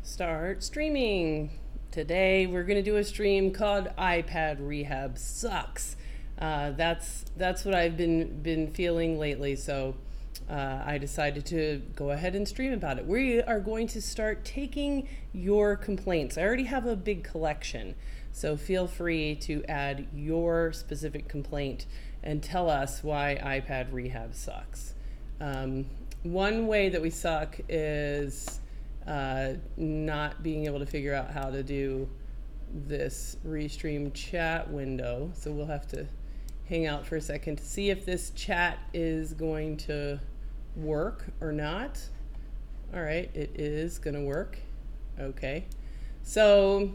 Start streaming. Today we're gonna do a stream called iPad Rehab Sucks. That's what I've been feeling lately. So I decided to go ahead and stream about it. We are going to start taking your complaints. I already have a big collection, so feel free to add your specific complaint and tell us why iPad Rehab sucks. One way that we suck is not being able to figure out how to do this restream chat window. So we'll have to hang out for a second to see if this chat is going to work or not. All right, it is going to work. Okay. So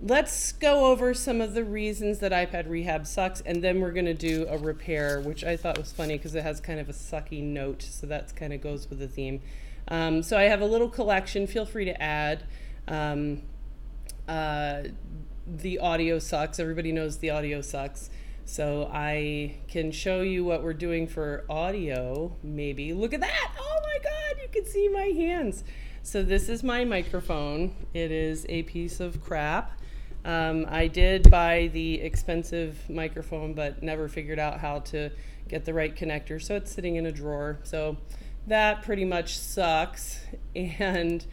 let's go over some of the reasons that iPad Rehab sucks, and then we're going to do a repair, which I thought was funny because it has kind of a sucky note, so that kind of goes with the theme. So I have a little collection. Feel free to add. The audio sucks. Everybody knows the audio sucks. So I can show you what we're doing for audio, maybe. Look at that! Oh my God, you can see my hands. So this is my microphone. It is a piece of crap. I did buy the expensive microphone, but never figured out how to get the right connector. So it's sitting in a drawer. So that pretty much sucks. And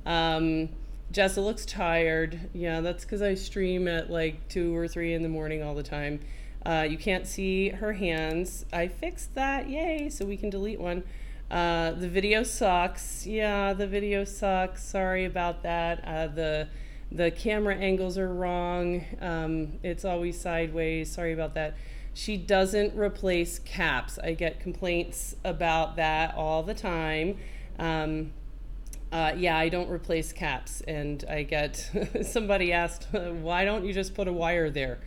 Jessa looks tired. Yeah, that's because I stream at like 2 or 3 in the morning all the time. You can't see her hands. I fixed that, yay, so we can delete one. The video sucks. Yeah, the video sucks. Sorry about that. The camera angles are wrong. It's always sideways. Sorry about that. She doesn't replace caps. I get complaints about that all the time. Yeah, I don't replace caps, and I get somebody asked, why don't you just put a wire there?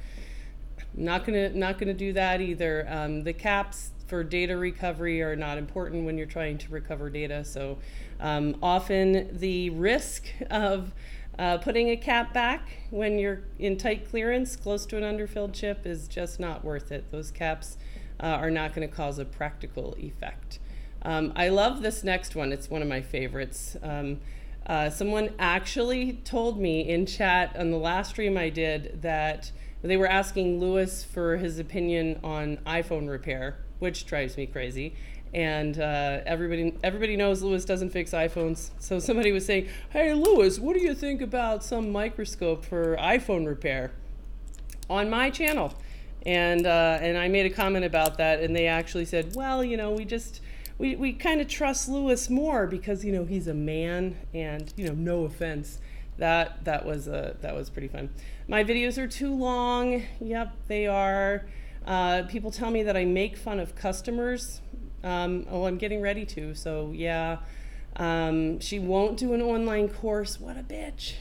Not gonna do that either. The caps for data recovery are not important when you're trying to recover data. So often the risk of putting a cap back when you're in tight clearance close to an underfilled chip is just not worth it. Those caps are not going to cause a practical effect. I love this next one. It's one of my favorites. Someone actually told me in chat on the last stream I did that they were asking Lewis for his opinion on iPhone repair, which drives me crazy. And everybody knows Lewis doesn't fix iPhones. So somebody was saying, hey, Lewis, what do you think about some microscope for iPhone repair on my channel? And I made a comment about that, and they actually said, well, you know, we kind of trust Lewis more because, you know, he's a man, and, you know, no offense. That was pretty fun. My videos are too long. Yep, they are. People tell me that I make fun of customers. I'm getting ready to, so yeah. She won't do an online course. What a bitch.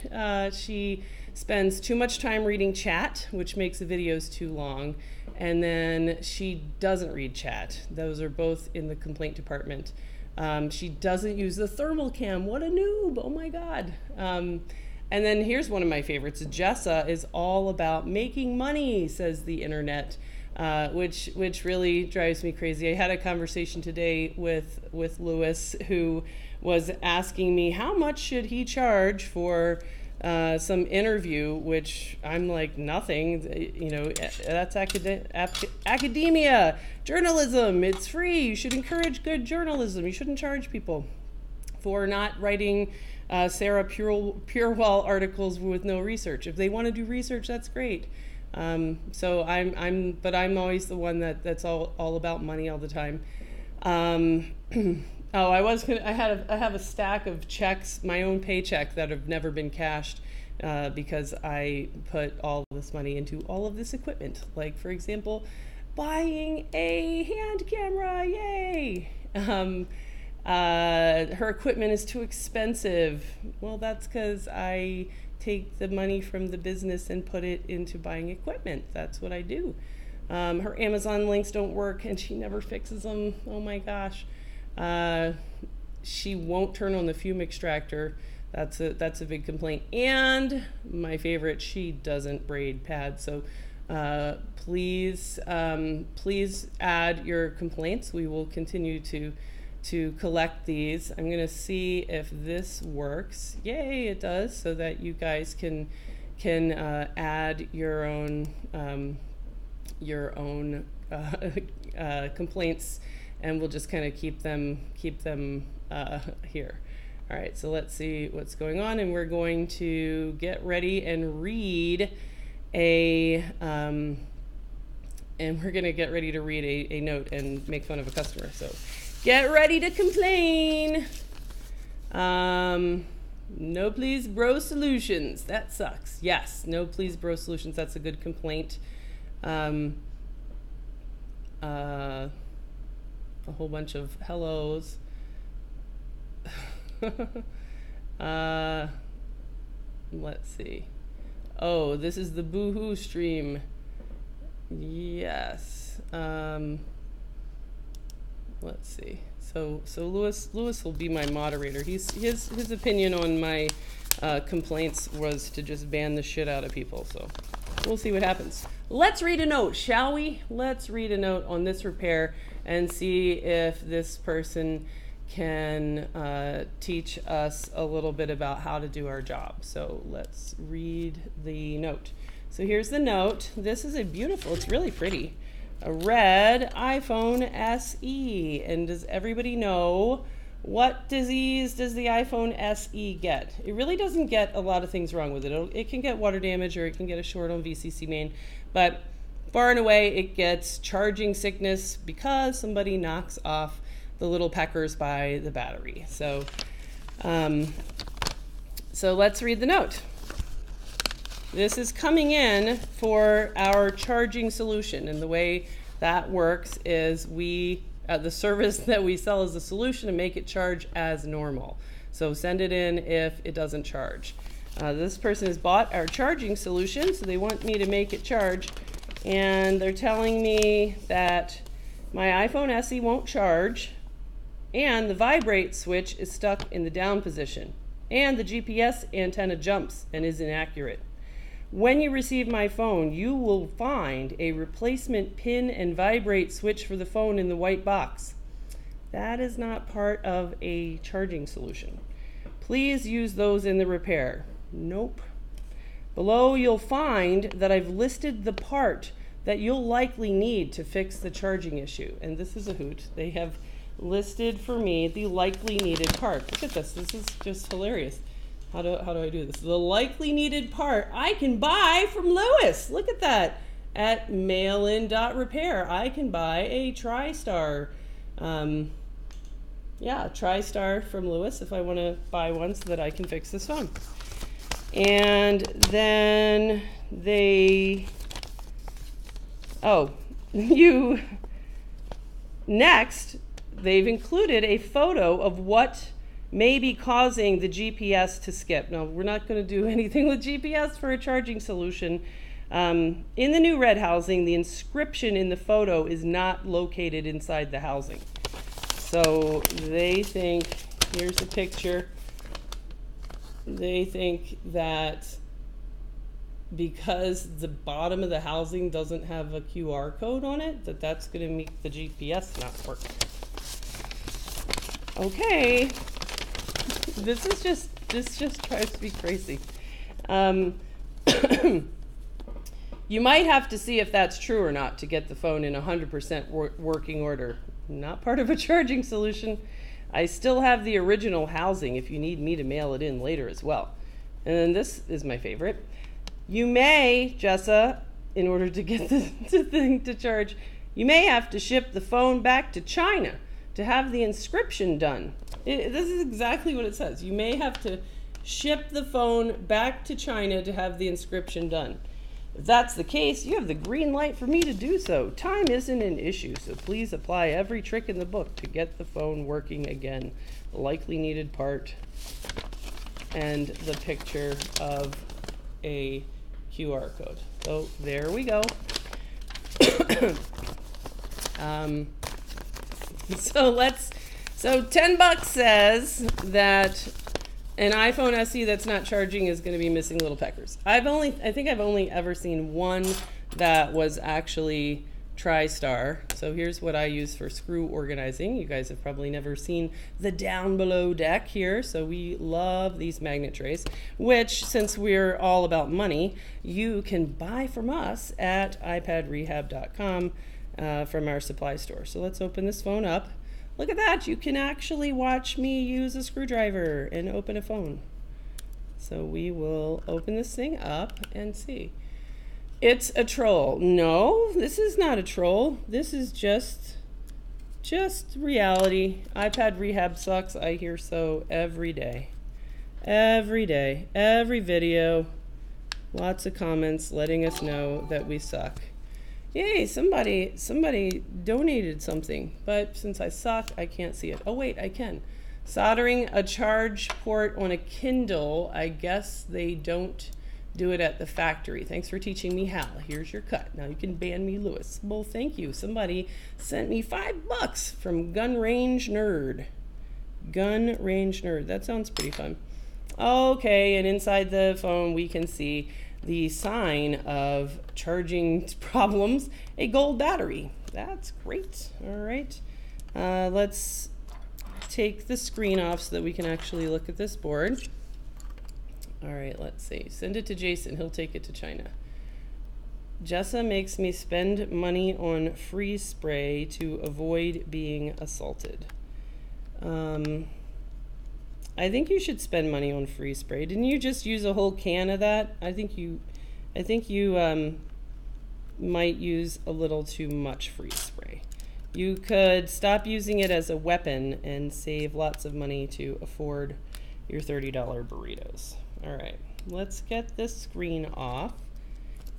She spends too much time reading chat, which makes the videos too long. And then she doesn't read chat. Those are both in the complaint department. She doesn't use the thermal cam. What a noob. Oh my God. And then here's one of my favorites. Jessa is all about making money, says the internet. Which really drives me crazy. I had a conversation today with Lewis, who was asking me how much should he charge for some interview, which I'm like, nothing. You know, that's academia, journalism. It's free. You should encourage good journalism. You shouldn't charge people for not writing Sarah Purewell articles with no research. If they want to do research, that's great. So but I'm always the one that's all about money all the time. Oh, I have a stack of checks, my own paycheck, that have never been cashed, because I put all this money into all of this equipment. Like, for example, buying a hand camera, yay! Her equipment is too expensive. Well, that's because I take the money from the business and put it into buying equipment. That's what I do. Her Amazon links don't work, and she never fixes them. Oh my gosh. She won't turn on the fume extractor. That's a big complaint. And my favorite, she doesn't braid pads. So please add your complaints. We will continue to to collect these. I'm going to see if this works. Yay, it does, so that you guys can add your own complaints, and we'll just kind of keep them here. All right, so let's see what's going on, and we're going to get ready and read a note and make fun of a customer. So get ready to complain. No please bro solutions. That sucks. Yes, no please bro solutions. That's a good complaint. A whole bunch of hellos. Let's see. Oh, this is the boohoo stream. Yes. Let's see. So Lewis will be my moderator. His opinion on my complaints was to just ban the shit out of people. So we'll see what happens. Let's read a note, shall we? Let's read a note on this repair and see if this person can teach us a little bit about how to do our job. So let's read the note. So here's the note. This is it's really pretty. A red iPhone SE. And does everybody know what disease does the iPhone SE get? It really doesn't get a lot of things wrong with it. It can get water damage, or it can get a short on VCC main, but far and away it gets charging sickness because somebody knocks off the little peckers by the battery. So let's read the note. This is coming in for our charging solution, and the way that works is the service that we sell is a solution to make it charge as normal. So send it in if it doesn't charge. This person has bought our charging solution, so they want me to make it charge, and they're telling me that my iPhone SE won't charge, and the vibrate switch is stuck in the down position, and the GPS antenna jumps and is inaccurate. When you receive my phone, you will find a replacement pin and vibrate switch for the phone in the white box. That is not part of a charging solution. Please use those in the repair. Nope. Below you'll find that I've listed the part that you'll likely need to fix the charging issue. And this is a hoot. They have listed for me the likely needed part. Look at this. This is just hilarious. How do I do this? The likely needed part I can buy from Lewis. Look at that. At mailin.repair, I can buy a TriStar. TriStar from Lewis if I want to buy one so that I can fix this phone. And then next, they've included a photo of what may be causing the GPS to skip. Now, we're not going to do anything with GPS for a charging solution. In the new red housing, the inscription in the photo is not located inside the housing. So they think, here's a picture, they think that because the bottom of the housing doesn't have a QR code on it, that's going to make the GPS not work. Okay. This just drives me crazy. You might have to see if that's true or not to get the phone in 100% working order. Not part of a charging solution. I still have the original housing if you need me to mail it in later as well. And then this is my favorite. You may, Jessa, in order to get the thing to charge, you may have to ship the phone back to China to have the inscription done. This is exactly what it says. You may have to ship the phone back to China to have the inscription done. If that's the case, you have the green light for me to do so. Time isn't an issue, so please apply every trick in the book to get the phone working again. The likely needed part and the picture of a QR code. So there we go. So $10 says that an iPhone SE that's not charging is going to be missing little peckers. I think I've only ever seen one that was actually TriStar. So here's what I use for screw organizing. You guys have probably never seen the down below deck here. So we love these magnet trays, which, since we're all about money, you can buy from us at iPadRehab.com from our supply store. So let's open this phone up. Look at that. You can actually watch me use a screwdriver and open a phone. So we will open this thing up and see. It's a troll. No, this is not a troll. This is just reality. iPad Rehab sucks. I hear so every day. Every day. Every video. Lots of comments letting us know that we suck. Yay, somebody donated something. But since I suck, I can't see it. Oh, wait, I can. Soldering a charge port on a Kindle. I guess they don't do it at the factory. Thanks for teaching me how. Here's your cut. Now you can ban me, Lewis. Well, thank you. Somebody sent me $5 from Gun Range Nerd. Gun Range Nerd. That sounds pretty fun. Okay, and inside the phone we can see the sign of charging problems, a gold battery. That's great. All right. Let's take the screen off so that we can actually look at this board. All right, let's see. Send it to Jason. He'll take it to China. Jessa makes me spend money on freeze spray to avoid being assaulted. I think you should spend money on freeze spray. Didn't you just use a whole can of that? I think you might use a little too much freeze spray. You could stop using it as a weapon and save lots of money to afford your $30 burritos. All right, let's get this screen off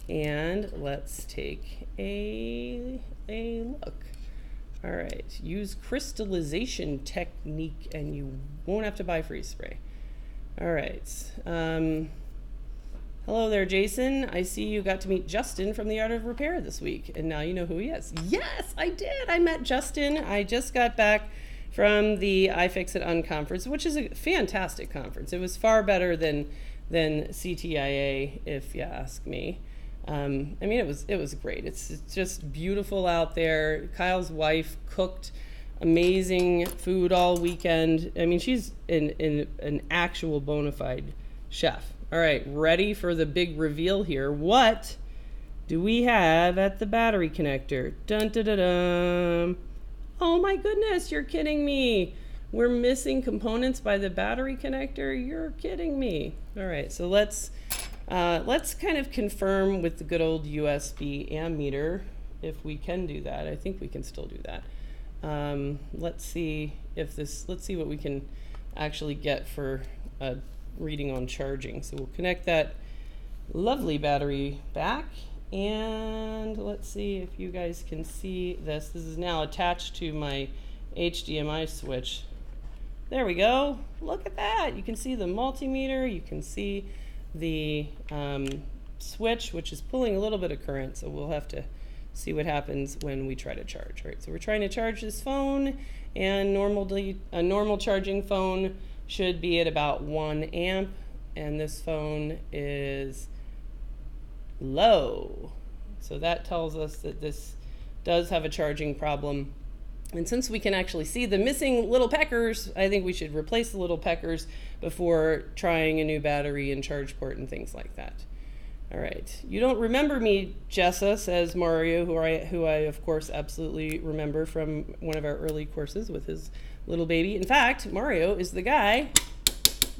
and let's take a look. All right, use crystallization technique and you won't have to buy freeze spray. All right. Hello there, Jason. I see you got to meet Justin from The Art of Repair this week, and now you know who he is. Yes, I did. I met Justin. I just got back from the iFixit Unconference, which is a fantastic conference. It was far better than CTIA, if you ask me. I mean, it was great. It's just beautiful out there. Kyle's wife cooked amazing food all weekend. I mean, she's an actual bona fide chef. All right, ready for the big reveal here. What do we have at the battery connector? Dun dun dun dun. Oh my goodness, you're kidding me. We're missing components by the battery connector. You're kidding me. All right, so let's kind of confirm with the good old USB ammeter if we can do that. I think we can still do that. Let's see what we can actually get for reading on charging. So we'll connect that lovely battery back, and let's see if you guys can see this. This is now attached to my HDMI switch. There we go. Look at that. You can see the multimeter. You can see the switch, which is pulling a little bit of current, so we'll have to see what happens when we try to charge. All right, so we're trying to charge this phone, and normally a normal charging phone should be at about 1 amp, and this phone is low. So that tells us that this does have a charging problem. And since we can actually see the missing little peckers, I think we should replace the little peckers before trying a new battery and charge port and things like that. All right. You don't remember me, Jessa, says Mario, who I of course absolutely remember from one of our early courses with his little baby. In fact, Mario is the guy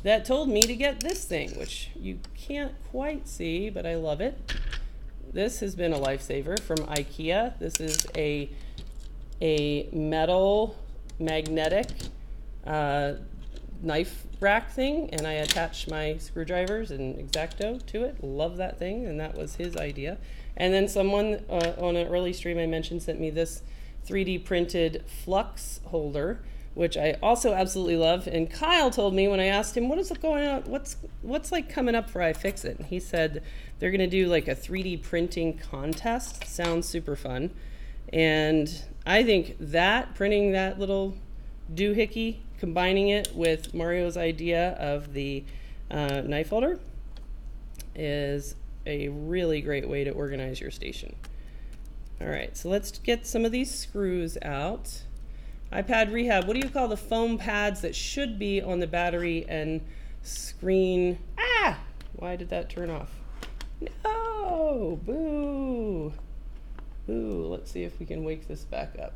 that told me to get this thing, which you can't quite see, but I love it. This has been a lifesaver from IKEA. This is a metal magnetic knife rack thing, and I attach my screwdrivers and X-Acto to it. Love that thing, and that was his idea. And then someone on an early stream I mentioned sent me this 3D printed flux holder, which I also absolutely love. And Kyle told me when I asked him, what is going on, what's like coming up for iFixit? And he said they're gonna do like a 3D printing contest. Sounds super fun. And I think that printing that little doohickey, combining it with Mario's idea of the knife holder, is a really great way to organize your station. All right, so let's get some of these screws out. iPad Rehab, what do you call the foam pads that should be on the battery and screen? Ah! Why did that turn off? No! Boo! Boo. Let's see if we can wake this back up.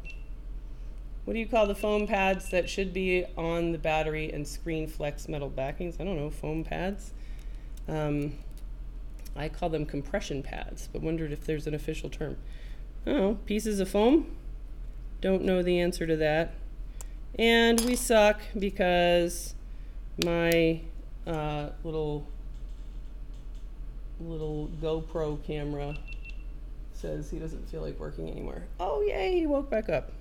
What do you call the foam pads that should be on the battery and screen flex metal backings? I don't know, foam pads? I call them compression pads, but wondered if there's an official term. Oh, pieces of foam? Don't know the answer to that. And we suck because my little GoPro camera says he doesn't feel like working anymore. Oh, yay, he woke back up.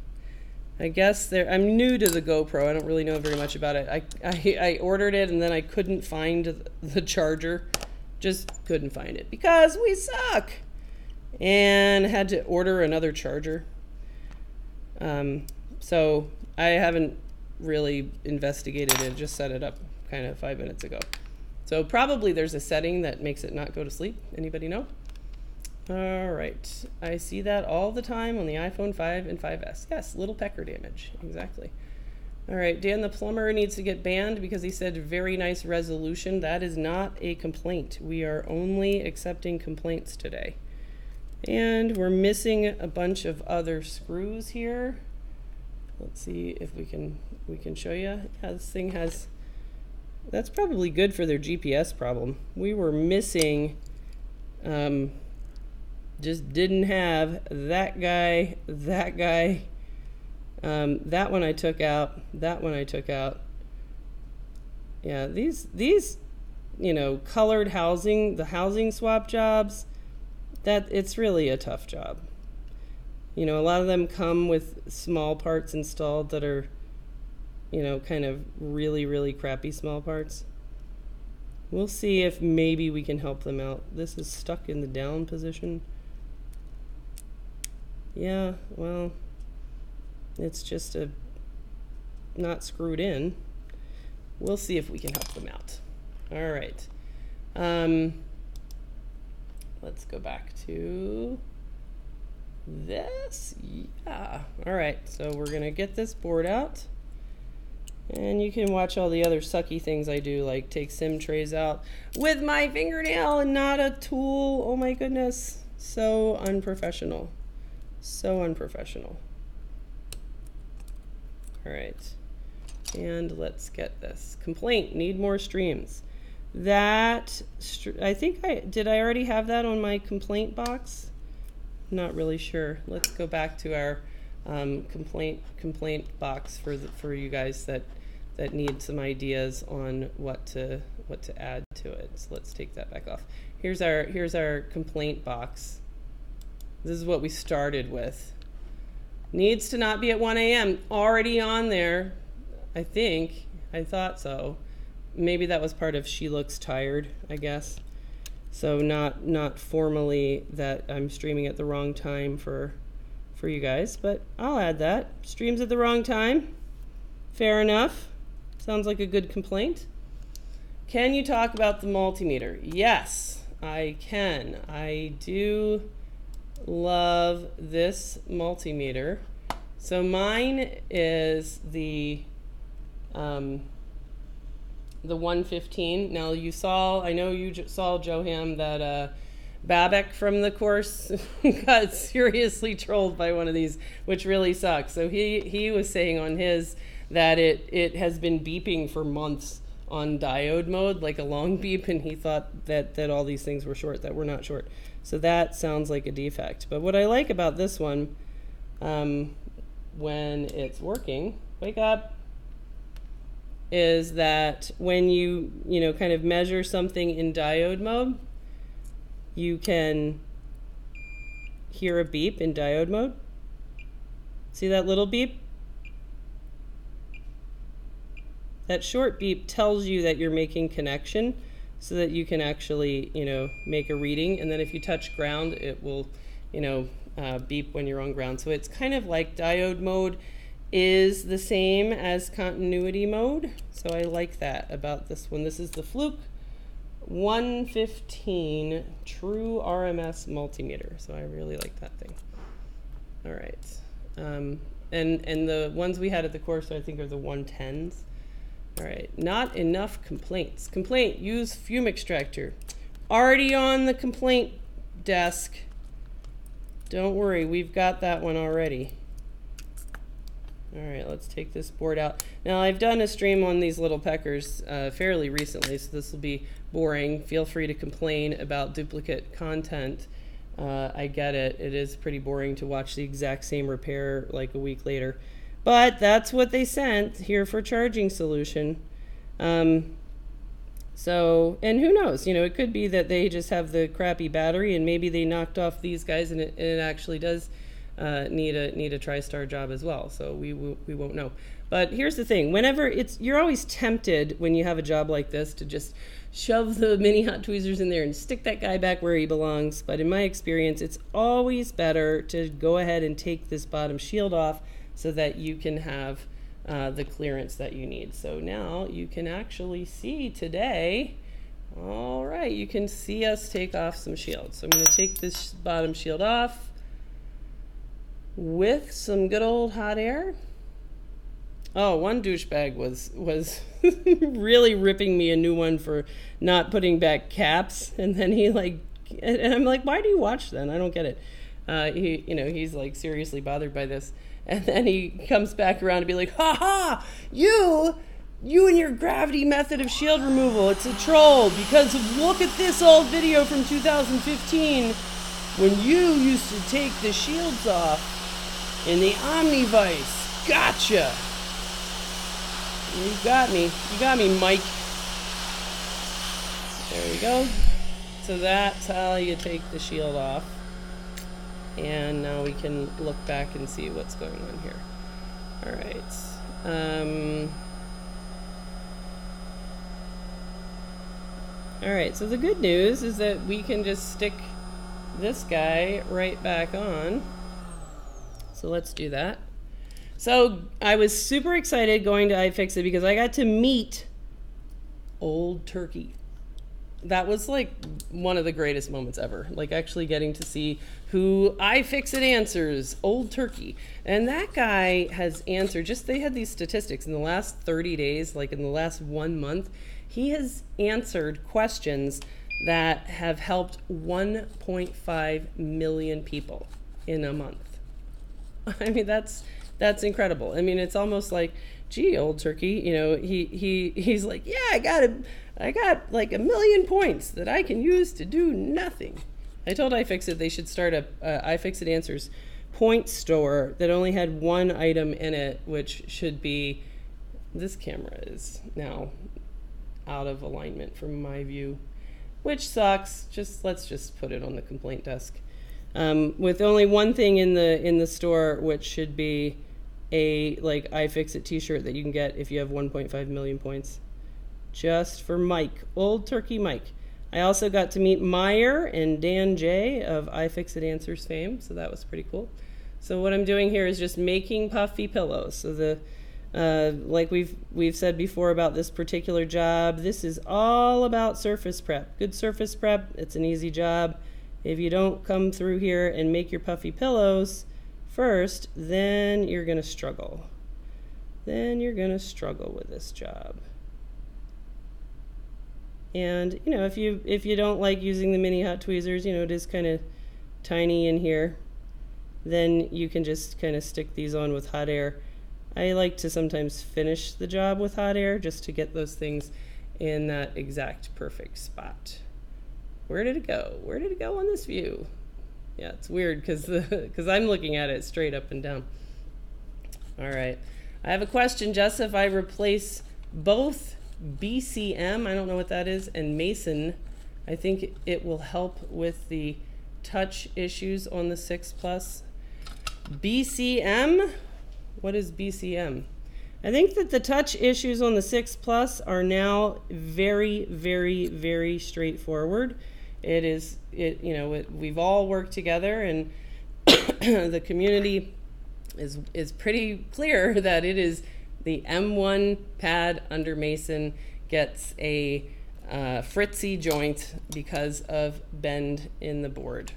I guess I'm new to the GoPro. I don't really know very much about it. I ordered it and then I couldn't find the charger. Just couldn't find it because we suck. And had to order another charger. So I haven't really investigated it. Just set it up kind of 5 minutes ago. So probably there's a setting that makes it not go to sleep. Anybody know? All right, I see that all the time on the iPhone 5 and 5S. Yes, little pecker damage, exactly. All right, Dan the plumber needs to get banned because he said very nice resolution. That is not a complaint. We are only accepting complaints today. And we're missing a bunch of other screws here. Let's see if we can show you. Yeah, this thing has, that's probably good for their GPS problem. We were missing, just didn't have that guy, that one I took out, that one I took out. Yeah, these, you know, colored housing, the housing swap jobs, that it's really a tough job. You know, a lot of them come with small parts installed that are, you know, kind of really, really crappy small parts. We'll see if maybe we can help them out. This is stuck in the down position. Yeah, well, it's just not screwed in. We'll see if we can help them out. All right. Let's go back to this. Yeah. All right, so we're gonna get this board out. And you can watch all the other sucky things I do, like take sim trays out with my fingernail and not a tool. Oh my goodness. So unprofessional. So unprofessional. All right. And let's get this. Complaint, need more streams. That, I think did I already have that on my complaint box? Not really sure. Let's go back to our complaint box for you guys that need some ideas on what to add to it. So let's take that back off. Here's our complaint box. This is what we started with. Needs to not be at 1 a.m. Already on there, I think. I thought so. Maybe that was part of she looks tired, I guess. So not formally that I'm streaming at the wrong time for you guys, but I'll add that. Streams at the wrong time. Fair enough. Sounds like a good complaint. Can you talk about the multimeter? Yes, I can. I do love this multimeter. So mine is the 115. Now I know you saw Joham that Babek from the course got seriously trolled by one of these, which really sucks. So he was saying on his that it has been beeping for months on diode mode, like a long beep, and he thought that all these things were short, that were not short. So that sounds like a defect. But what I like about this one, when it's working, wake up, is that when you kind of measure something in diode mode, you can hear a beep in diode mode. See that little beep? That short beep tells you that you're making connection so that you can actually, make a reading. And then if you touch ground, it will, beep when you're on ground. So it's kind of like diode mode is the same as continuity mode. So I like that about this one. This is the Fluke 115 True RMS multimeter. So I really like that thing. All right. And the ones we had at the course, I think, are the 110s. All right. Not enough complaints. Complaint, use fume extractor. Already on the complaint desk. Don't worry, we've got that one already. All right, let's take this board out. Now, I've done a stream on these little peckers fairly recently, so this will be boring. Feel free to complain about duplicate content. I get it. It is pretty boring to watch the exact same repair like a week later. But that's what they sent here for charging solution. So, and who knows, you know, it could be that they just have the crappy battery and maybe they knocked off these guys and it actually does need a TriStar job as well. So we won't know. But here's the thing, whenever you're always tempted when you have a job like this to just shove the mini hot tweezers in there and stick that guy back where he belongs. But in my experience, it's always better to go ahead and take this bottom shield off so that you can have the clearance that you need. So now you can actually see today. All right, you can see us take off some shields. So I'm going to take this bottom shield off with some good old hot air. Oh, one douchebag was really ripping me a new one for not putting back caps, and then he and I'm like, why do you watch then? I don't get it. He's like seriously bothered by this. And then he comes back around to be like, ha ha, you and your gravity method of shield removal, it's a troll because look at this old video from 2015 when you used to take the shields off in the Omnivice. Gotcha. You got me, Mike. There we go. So that's how you take the shield off. And now we can look back and see what's going on here. All right. All right, so the good news is that we can just stick this guy right back on. So let's do that. So I was super excited going to iFixit because I got to meet Old Turkey. That was like one of the greatest moments ever. Like actually getting to see who iFixit answers, Old Turkey. And that guy has answered, they had these statistics in the last 30 days, like in the last 1 month, he has answered questions that have helped 1.5 million people in a month. I mean, that's incredible. I mean, it's almost like, gee, Old Turkey, you know, he's like, yeah, I got like 1 million points that I can use to do nothing. I told iFixit they should start a iFixit Answers point store that only had one item in it, which should be, this camera is now out of alignment from my view, which sucks. Let's just put it on the complaint desk. With only one thing in the store, which should be a like iFixit t-shirt that you can get if you have 1.5 million points. Just for Mike, Old Turkey Mike. I also got to meet Meyer and Dan J of iFixit Answers fame, so that was pretty cool. So what I'm doing here is just making puffy pillows. So the like we've said before about this particular job, this is all about surface prep. Good surface prep, it's an easy job. If you don't come through here and make your puffy pillows first, then you're gonna struggle. Then you're gonna struggle with this job. And you know, if you don't like using the mini hot tweezers, you know, it is kind of tiny in here, then you can just kind of stick these on with hot air. I like to sometimes finish the job with hot air just to get those things in that exact perfect spot. Where did it go? Where did it go on this view? Yeah, it's weird because I'm looking at it straight up and down. All right, I have a question, Jess. If I replace both BCM, I don't know what that is, and Mason, I think it will help with the touch issues on the 6 Plus. BCM? What is BCM? I think that the touch issues on the 6 Plus are now very, very, very straightforward. We've all worked together, and the community is pretty clear that it is the M1 pad under Mason gets a fritzy joint because of bend in the board.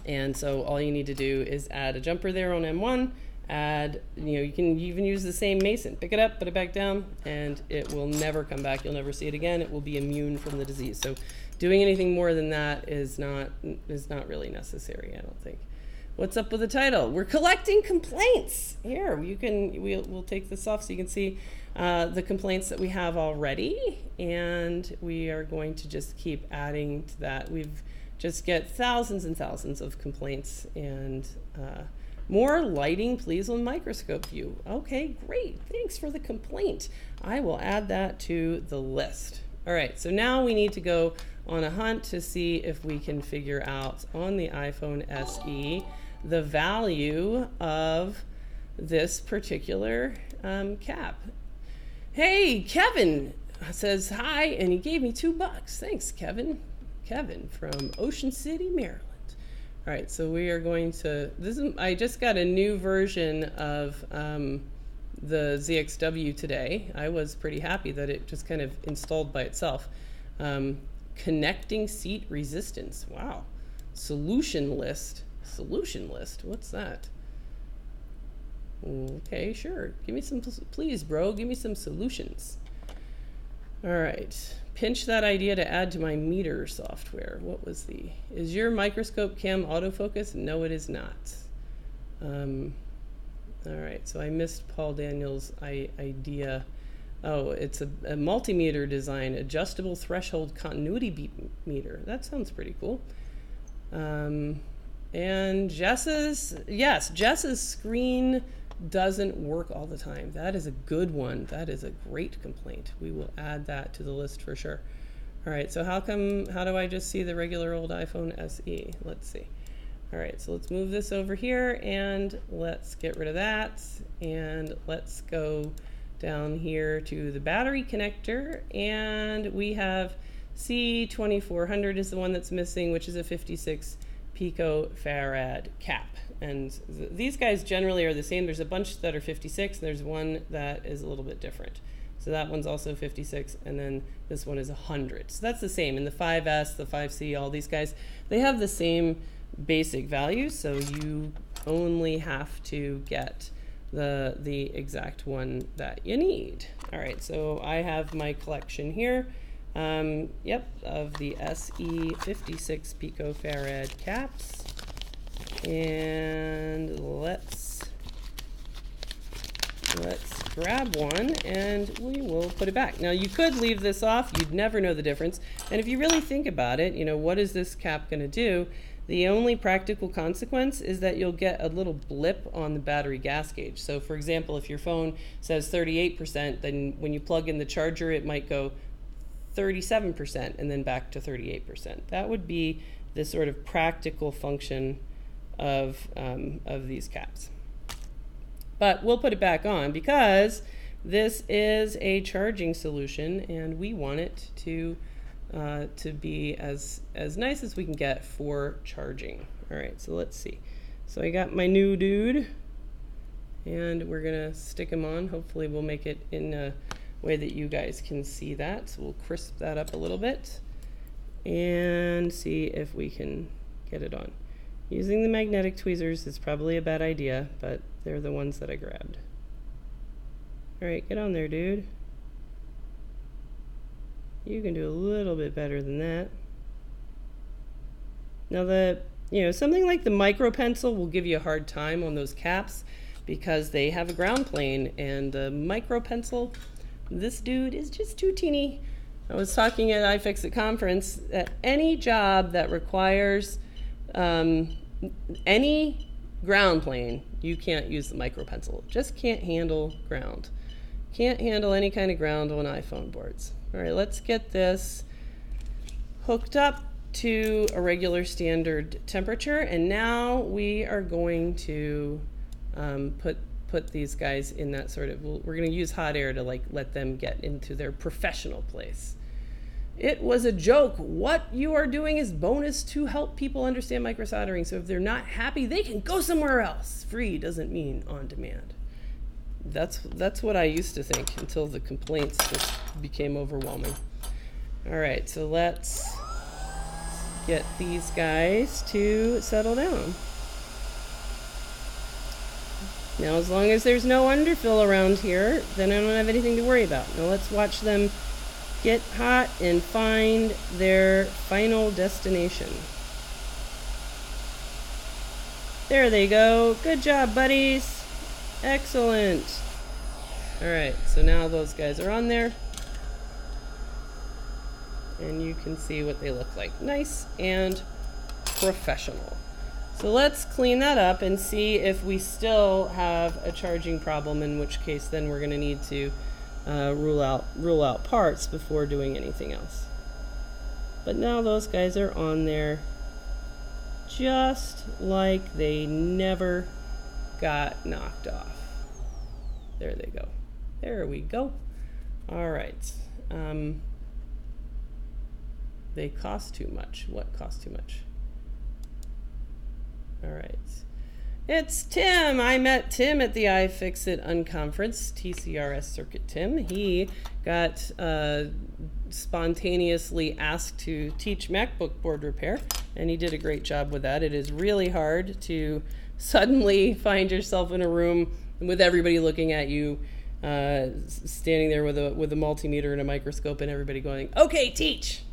And so all you need to do is add a jumper there on M1, add, you can even use the same mason. Pick it up, put it back down, and it will never come back. You'll never see it again. It will be immune from the disease. So doing anything more than that is not really necessary, I don't think. What's up with the title? We're collecting complaints. Here, we'll take this off so you can see the complaints that we have already, and we are going to just keep adding to that. We've just get thousands and thousands of complaints, and more lighting, please, on microscope view. Okay, great. Thanks for the complaint. I will add that to the list. All right, so now we need to go on a hunt to see if we can figure out on the iPhone SE the value of this particular cap. Hey, Kevin says hi, and he gave me $2. Thanks, Kevin. Kevin from Ocean City, Maryland. All right, so we are going to, I just got a new version of the ZXW today. I was pretty happy that it just kind of installed by itself. Connecting seat resistance. Wow. Solution list. Solution list. What's that? Okay, sure. Give me some, please, bro. Give me some solutions. All right. Pinch that idea to add to my meter software. What was is your microscope cam autofocus? No, it is not. All right, so I missed Paul Daniels' idea. Oh, it's a multimeter design, adjustable threshold continuity beat meter. That sounds pretty cool. And Jess's screen doesn't work all the time. That is a good one. That is a great complaint. We will add that to the list for sure. All right, so how do I just see the regular old iPhone SE? Let's see. All right, so let's move this over here and let's get rid of that. And let's go down here to the battery connector, and we have C2400 is the one that's missing, which is a 56 picofarad cap. And these guys generally are the same. There's a bunch that are 56, and there's one that is a little bit different. So that one's also 56, and then this one is 100. So that's the same. And the 5S, the 5C, all these guys, they have the same basic values, so you only have to get the exact one that you need. All right, so I have my collection here. Of the SE 56 picofarad caps. And let's grab one and we will put it back. Now you could leave this off, you'd never know the difference. And if you really think about it, what is this cap going to do? The only practical consequence is that you'll get a little blip on the battery gas gauge. So for example, if your phone says 38%, then when you plug in the charger, it might go 37% and then back to 38%. That would be the sort of practical function of these caps. But we'll put it back on because this is a charging solution and we want it to be as nice as we can get for charging. All right, so let's see. So I got my new dude and we're gonna stick him on. Hopefully we'll make it in a way that you guys can see that. So we'll crisp that up a little bit and see if we can get it on. Using the magnetic tweezers is probably a bad idea, but they're the ones that I grabbed. All right, get on there, dude. You can do a little bit better than that. Now something like the micro pencil will give you a hard time on those caps because they have a ground plane, and the micro pencil, this dude is just too teeny. I was talking at iFixit conference that any job that requires any ground plane, you can't use the micro pencil. Just can't handle ground. Can't handle any kind of ground on iPhone boards. All right, let's get this hooked up to a regular standard temperature, and now we are going to put these guys in that sort of, we're going to use hot air to let them get into their professional place. It was a joke. What you are doing is bonus to help people understand microsoldering. So if they're not happy, they can go somewhere else. Free doesn't mean on demand. That's what I used to think until the complaints just became overwhelming. All right, so let's get these guys to settle down. Now, as long as there's no underfill around here, then I don't have anything to worry about. Now let's watch them get hot and find their final destination. There they go. Good job, buddies. Excellent. All right, so now those guys are on there. And you can see what they look like. Nice and professional. So let's clean that up and see if we still have a charging problem, in which case then we're going to need to rule out parts before doing anything else. But now those guys are on there just like they never got knocked off. There they go. There we go. All right. They cost too much. What costs too much? All right. It's Tim. I met Tim at the iFixit Unconference, TCRS Circuit Tim. He got spontaneously asked to teach MacBook board repair, and he did a great job with that. It is really hard to suddenly find yourself in a room with everybody looking at you, standing there with a multimeter and a microscope, and everybody going, "Okay, teach."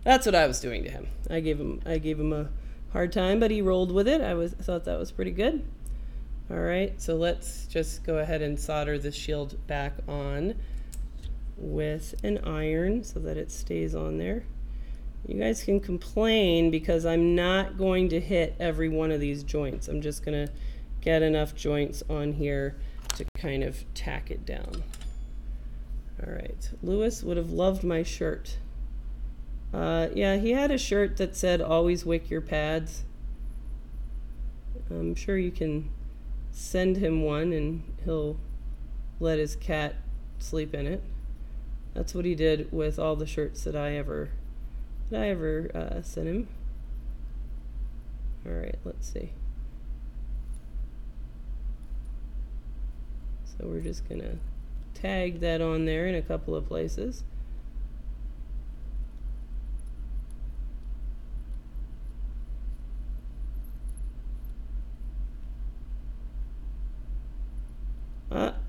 That's what I was doing to him. I gave him a hard time, but he rolled with it. I thought that was pretty good. All right, so let's just go ahead and solder the shield back on with an iron so that it stays on there. You guys can complain because I'm not going to hit every one of these joints. I'm just gonna get enough joints on here to kind of tack it down. All right, Lewis would have loved my shirt. Yeah, he had a shirt that said, "Always wick your pads." I'm sure you can send him one and he'll let his cat sleep in it. That's what he did with all the shirts that I ever sent him. All right, let's see. So we're just gonna tag that on there in a couple of places.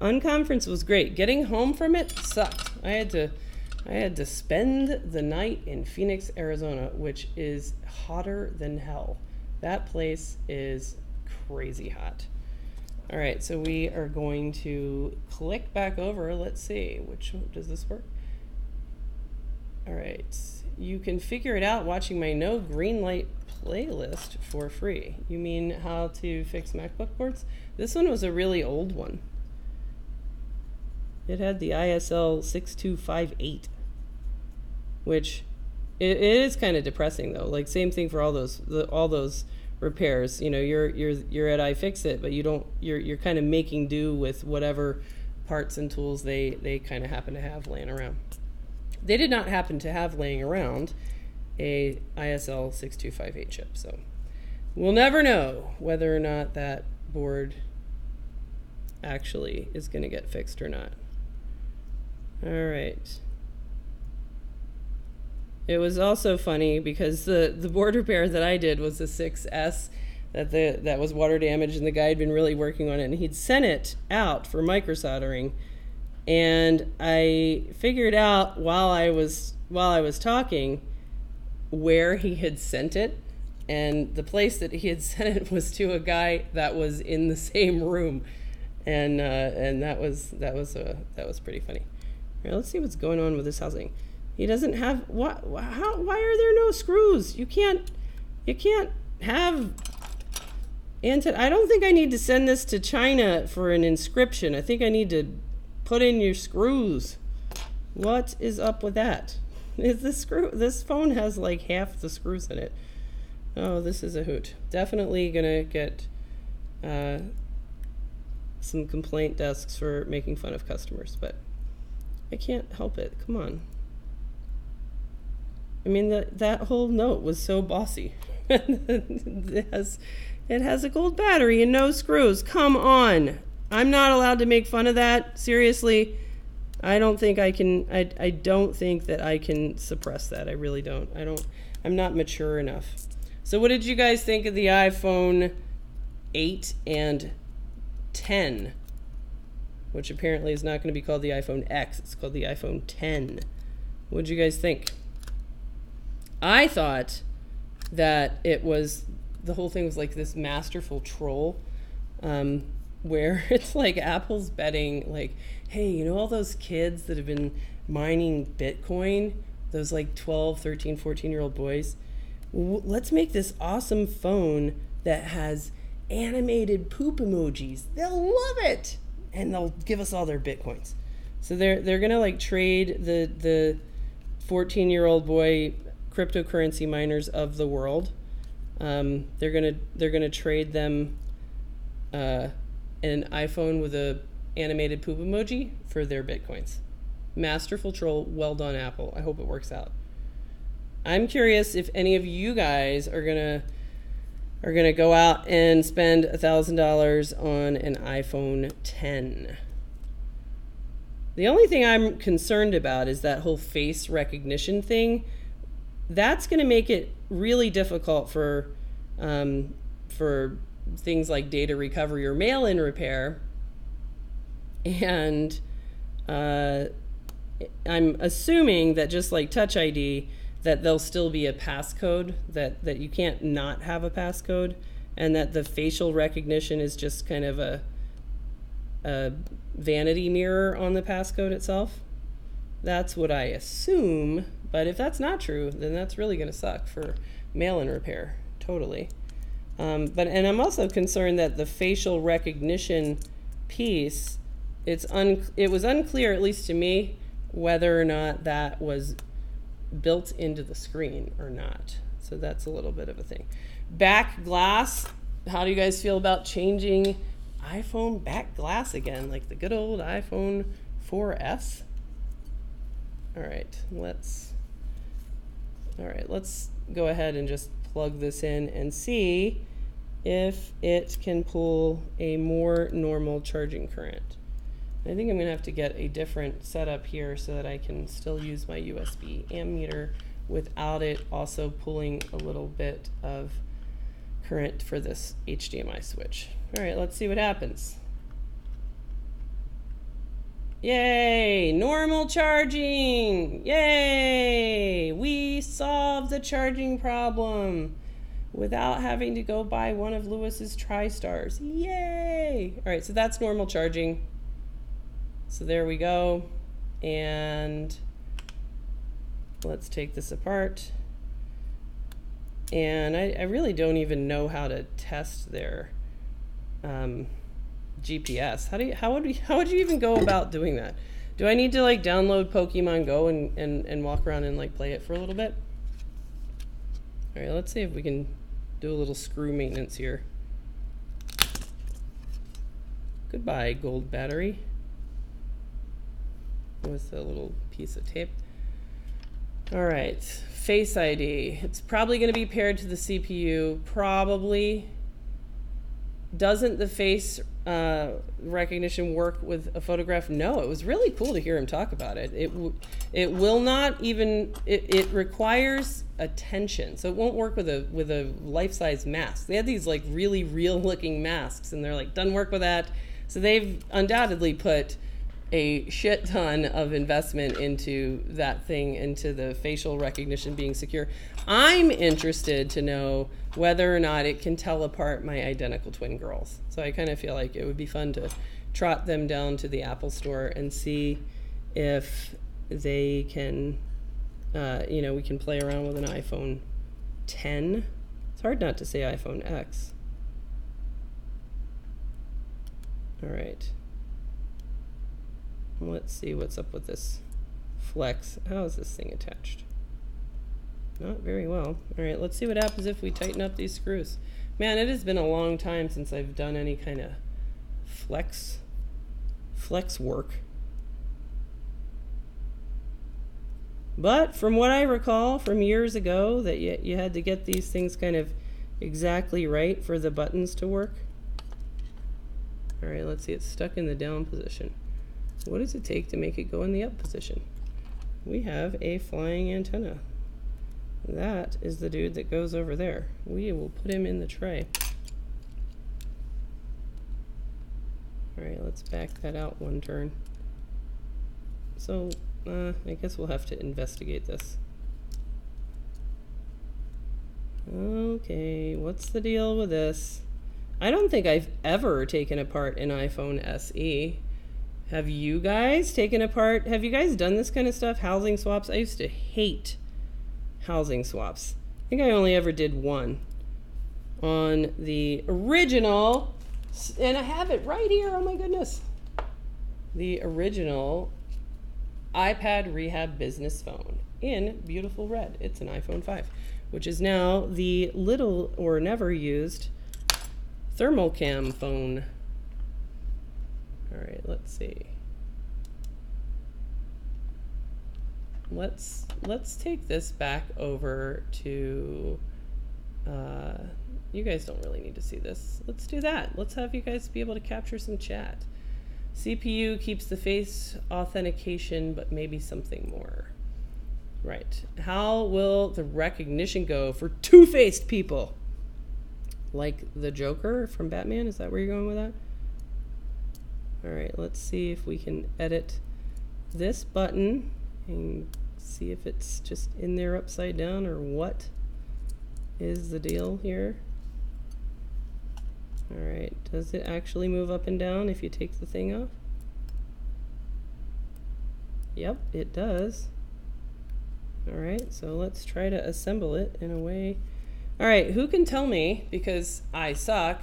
Unconference was great. Getting home from it sucked. I had to spend the night in Phoenix, Arizona, which is hotter than hell. That place is crazy hot. All right, so we are going to click back over. Let's see, does this work? All right, you can figure it out watching my No Green Light playlist for free. You mean how to fix MacBook boards? This one was a really old one. It had the ISL 6258, which it is kind of depressing though. Like same thing for all those repairs. You know, you're at iFixit, but you're kind of making do with whatever parts and tools they kind of happen to have laying around. They did not happen to have laying around a ISL 6258 chip, so we'll never know whether or not that board actually is going to get fixed or not. All right. It was also funny because the board repair that I did was a 6S that was water damaged, and the guy had been really working on it, and he'd sent it out for microsoldering, and I figured out while I was talking where he had sent it, and the place that he had sent it was to a guy that was in the same room, and that was pretty funny. All right, let's see what's going on with this housing. He doesn't have why are there no screws? You can't have I don't think I need to send this to China for an inscription. I think I need to put in your screws. What is up with that? This phone has like half the screws in it. Oh, this is a hoot. Definitely gonna get some complaint desks for making fun of customers, but I can't help it. Come on. I mean, that whole note was so bossy. It has a gold battery and no screws. Come on. I'm not allowed to make fun of that. Seriously. I don't think I can, I don't think that I can suppress that. I really don't. I'm not mature enough. So what did you guys think of the iPhone 8 and 10? Which apparently is not going to be called the iPhone X. It's called the iPhone 10. What did you guys think? I thought that it was, the whole thing was like this masterful troll, where it's like Apple's betting, like, hey, you know all those kids that have been mining Bitcoin, those like 12, 13, 14-year-old boys? Let's make this awesome phone that has animated poop emojis. They'll love it, and they'll give us all their Bitcoins. So they're gonna like trade the 14-year-old boy cryptocurrency miners of the world. They're gonna trade them an iPhone with a animated poop emoji for their Bitcoins. Masterful troll. Well done, Apple. I hope it works out. I'm curious if any of you guys are gonna go out and spend $1,000 on an iPhone 10. The only thing I'm concerned about is that whole face recognition thing. That's going to make it really difficult for things like data recovery or mail-in repair. And I'm assuming that just like Touch ID, that there'll still be a passcode, that you can't not have a passcode, and that the facial recognition is just kind of a vanity mirror on the passcode itself. That's what I assume, but if that's not true, then that's really going to suck for mail-in repair, totally. And I'm also concerned that the facial recognition piece, it was unclear, at least to me, whether or not that was built into the screen or not. So that's a little bit of a thing. Back glass, how do you guys feel about changing iPhone back glass again, like the good old iPhone 4S? All right, let's go ahead and just plug this in and see if it can pull a more normal charging current. I think I'm gonna have to get a different setup here so that I can still use my USB ammeter without it also pulling a little bit of current for this HDMI switch. All right, let's see what happens. Yay, normal charging. Yay, we solved the charging problem without having to go buy one of Lewis's TriStars. Yay. All right, so that's normal charging. So there we go. And let's take this apart. And I really don't even know how to test their GPS. How would you even go about doing that? Do I need to like download Pokemon Go and walk around and like play it for a little bit? All right, let's see if we can do a little screw maintenance here. Goodbye, gold battery. With a little piece of tape. All right, Face ID. It's probably going to be paired to the CPU. Probably. Doesn't the face recognition work with a photograph? No. It was really cool to hear him talk about it. It will not even. It requires attention, so it won't work with a life-size mask. They had these like really real-looking masks, and they're like, doesn't work with that. So they've undoubtedly put a shit ton of investment into that thing, into the facial recognition being secure. I'm interested to know whether or not it can tell apart my identical twin girls. So I kind of feel like it would be fun to trot them down to the Apple store and see if they can, we can play around with an iPhone 10. It's hard not to say iPhone X. All right. Let's see what's up with this Flex. How is this thing attached? Not very well. All right, let's see what happens if we tighten up these screws. Man, it has been a long time since I've done any kind of flex work. But from what I recall from years ago, that you had to get these things kind of exactly right for the buttons to work. All right, let's see, it's stuck in the down position. What does it take to make it go in the up position? We have a flying antenna. That is the dude that goes over there. We will put him in the tray. All right, let's back that out one turn. So, I guess we'll have to investigate this. Okay, what's the deal with this? I don't think I've ever taken apart an iPhone SE. Have you guys taken apart, have you guys done this kind of stuff? Housing swaps? I used to hate housing swaps. I think I only ever did one on the original, and I have it right here, oh my goodness. The original iPad Rehab business phone in beautiful red. It's an iPhone 5, which is now the little or never used thermal cam phone. All right, let's see. Let's take this back over to, you guys don't really need to see this. Let's do that. Let's have you guys be able to capture some chat. CPU keeps the face authentication, but maybe something more. Right. How will the recognition go for two-faced people? Like the Joker from Batman? Is that where you're going with that? All right, let's see if we can edit this button and see if it's just in there upside down or what is the deal here. All right, does it actually move up and down if you take the thing off? Yep, it does. All right, so let's try to assemble it in a way. All right, who can tell me, because I suck,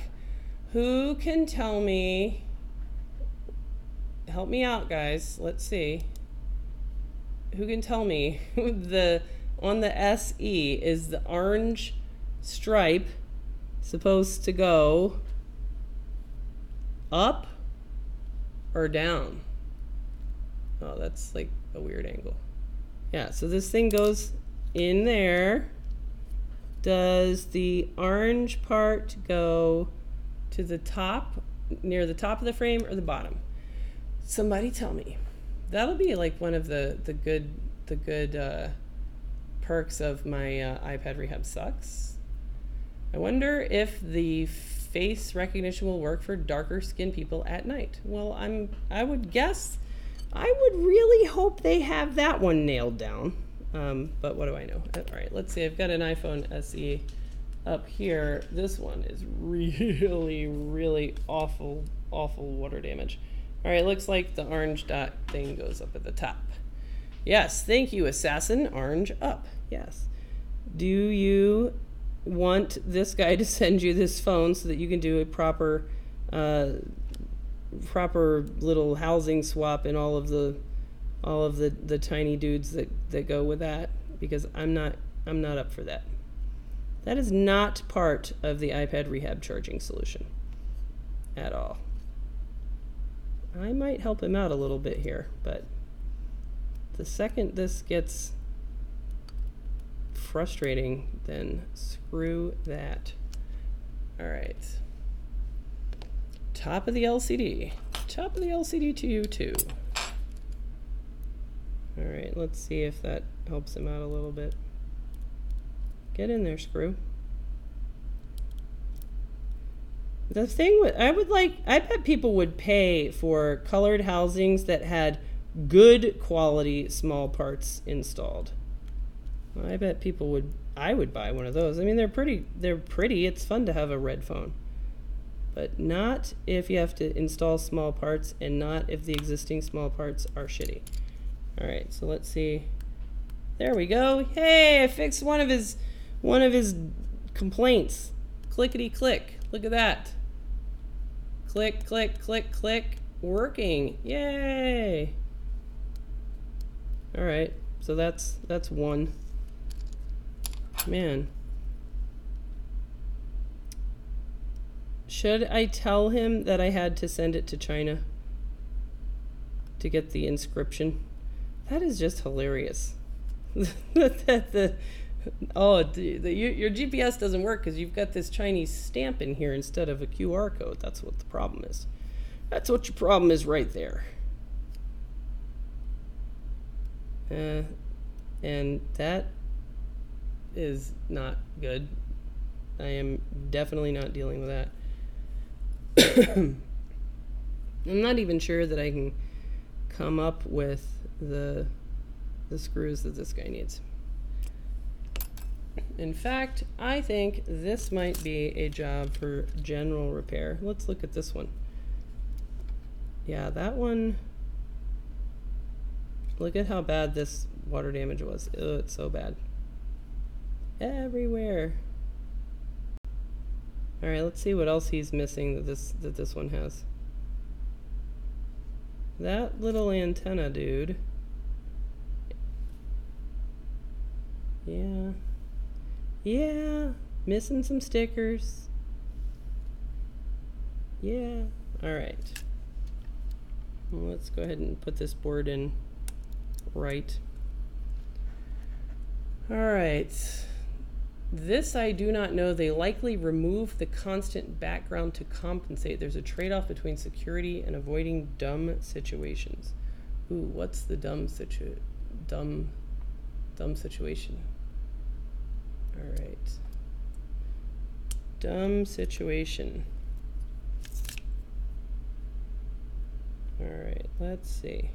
who can tell me, help me out guys, let's see. Who can tell me on the SE, is the orange stripe supposed to go up or down? Oh, that's like a weird angle. Yeah, so this thing goes in there. Does the orange part go to the top, near the top of the frame, or the bottom? Somebody tell me. That'll be like one of the good perks of my iPad Rehab sucks. I wonder if the face recognition will work for darker skinned people at night. Well, I would guess, I would really hope they have that one nailed down. But what do I know? All right, let's see. I've got an iPhone SE up here. This one is really, really awful water damage. All right, looks like the orange dot thing goes up at the top. Yes, thank you, Assassin. Orange up. Yes. Do you want this guy to send you this phone so that you can do a proper little housing swap and all of the tiny dudes that go with that? Because I'm not up for that. That is not part of the iPad Rehab charging solution at all. I might help him out a little bit here, but the second this gets frustrating, then screw that. All right. Top of the LCD. Top of the LCD to you too. All right, let's see if that helps him out a little bit. Get in there, screw. The thing with, I bet people would pay for colored housings that had good quality small parts installed. I bet people would, I would buy one of those. I mean, they're pretty, it's fun to have a red phone. But not if you have to install small parts, and not if the existing small parts are shitty. All right, so let's see. There we go. Hey, I fixed one of his complaints. Clickety click. Look at that. Click, click, click, click. Working. Yay. All right, so that's one. Man. Should I tell him that I had to send it to China to get the inscription? That is just hilarious. Your GPS doesn't work because you've got this Chinese stamp in here instead of a QR code. That's what the problem is. That's what your problem is right there. And that is not good. I am definitely not dealing with that. I'm not even sure that I can come up with the screws that this guy needs. In fact, I think this might be a job for general repair. Let's look at this one. Yeah, that one, look at how bad this water damage was. Oh, it's so bad. Everywhere. All right, let's see what else he's missing that this one has. That little antenna, dude. Yeah. Yeah, missing some stickers. Yeah. All right. Well, let's go ahead and put this board in right. All right. This I do not know. They likely remove the constant background to compensate. There's a trade-off between security and avoiding dumb situations. Ooh, what's the dumb situation? All right. Dumb situation. All right, let's see.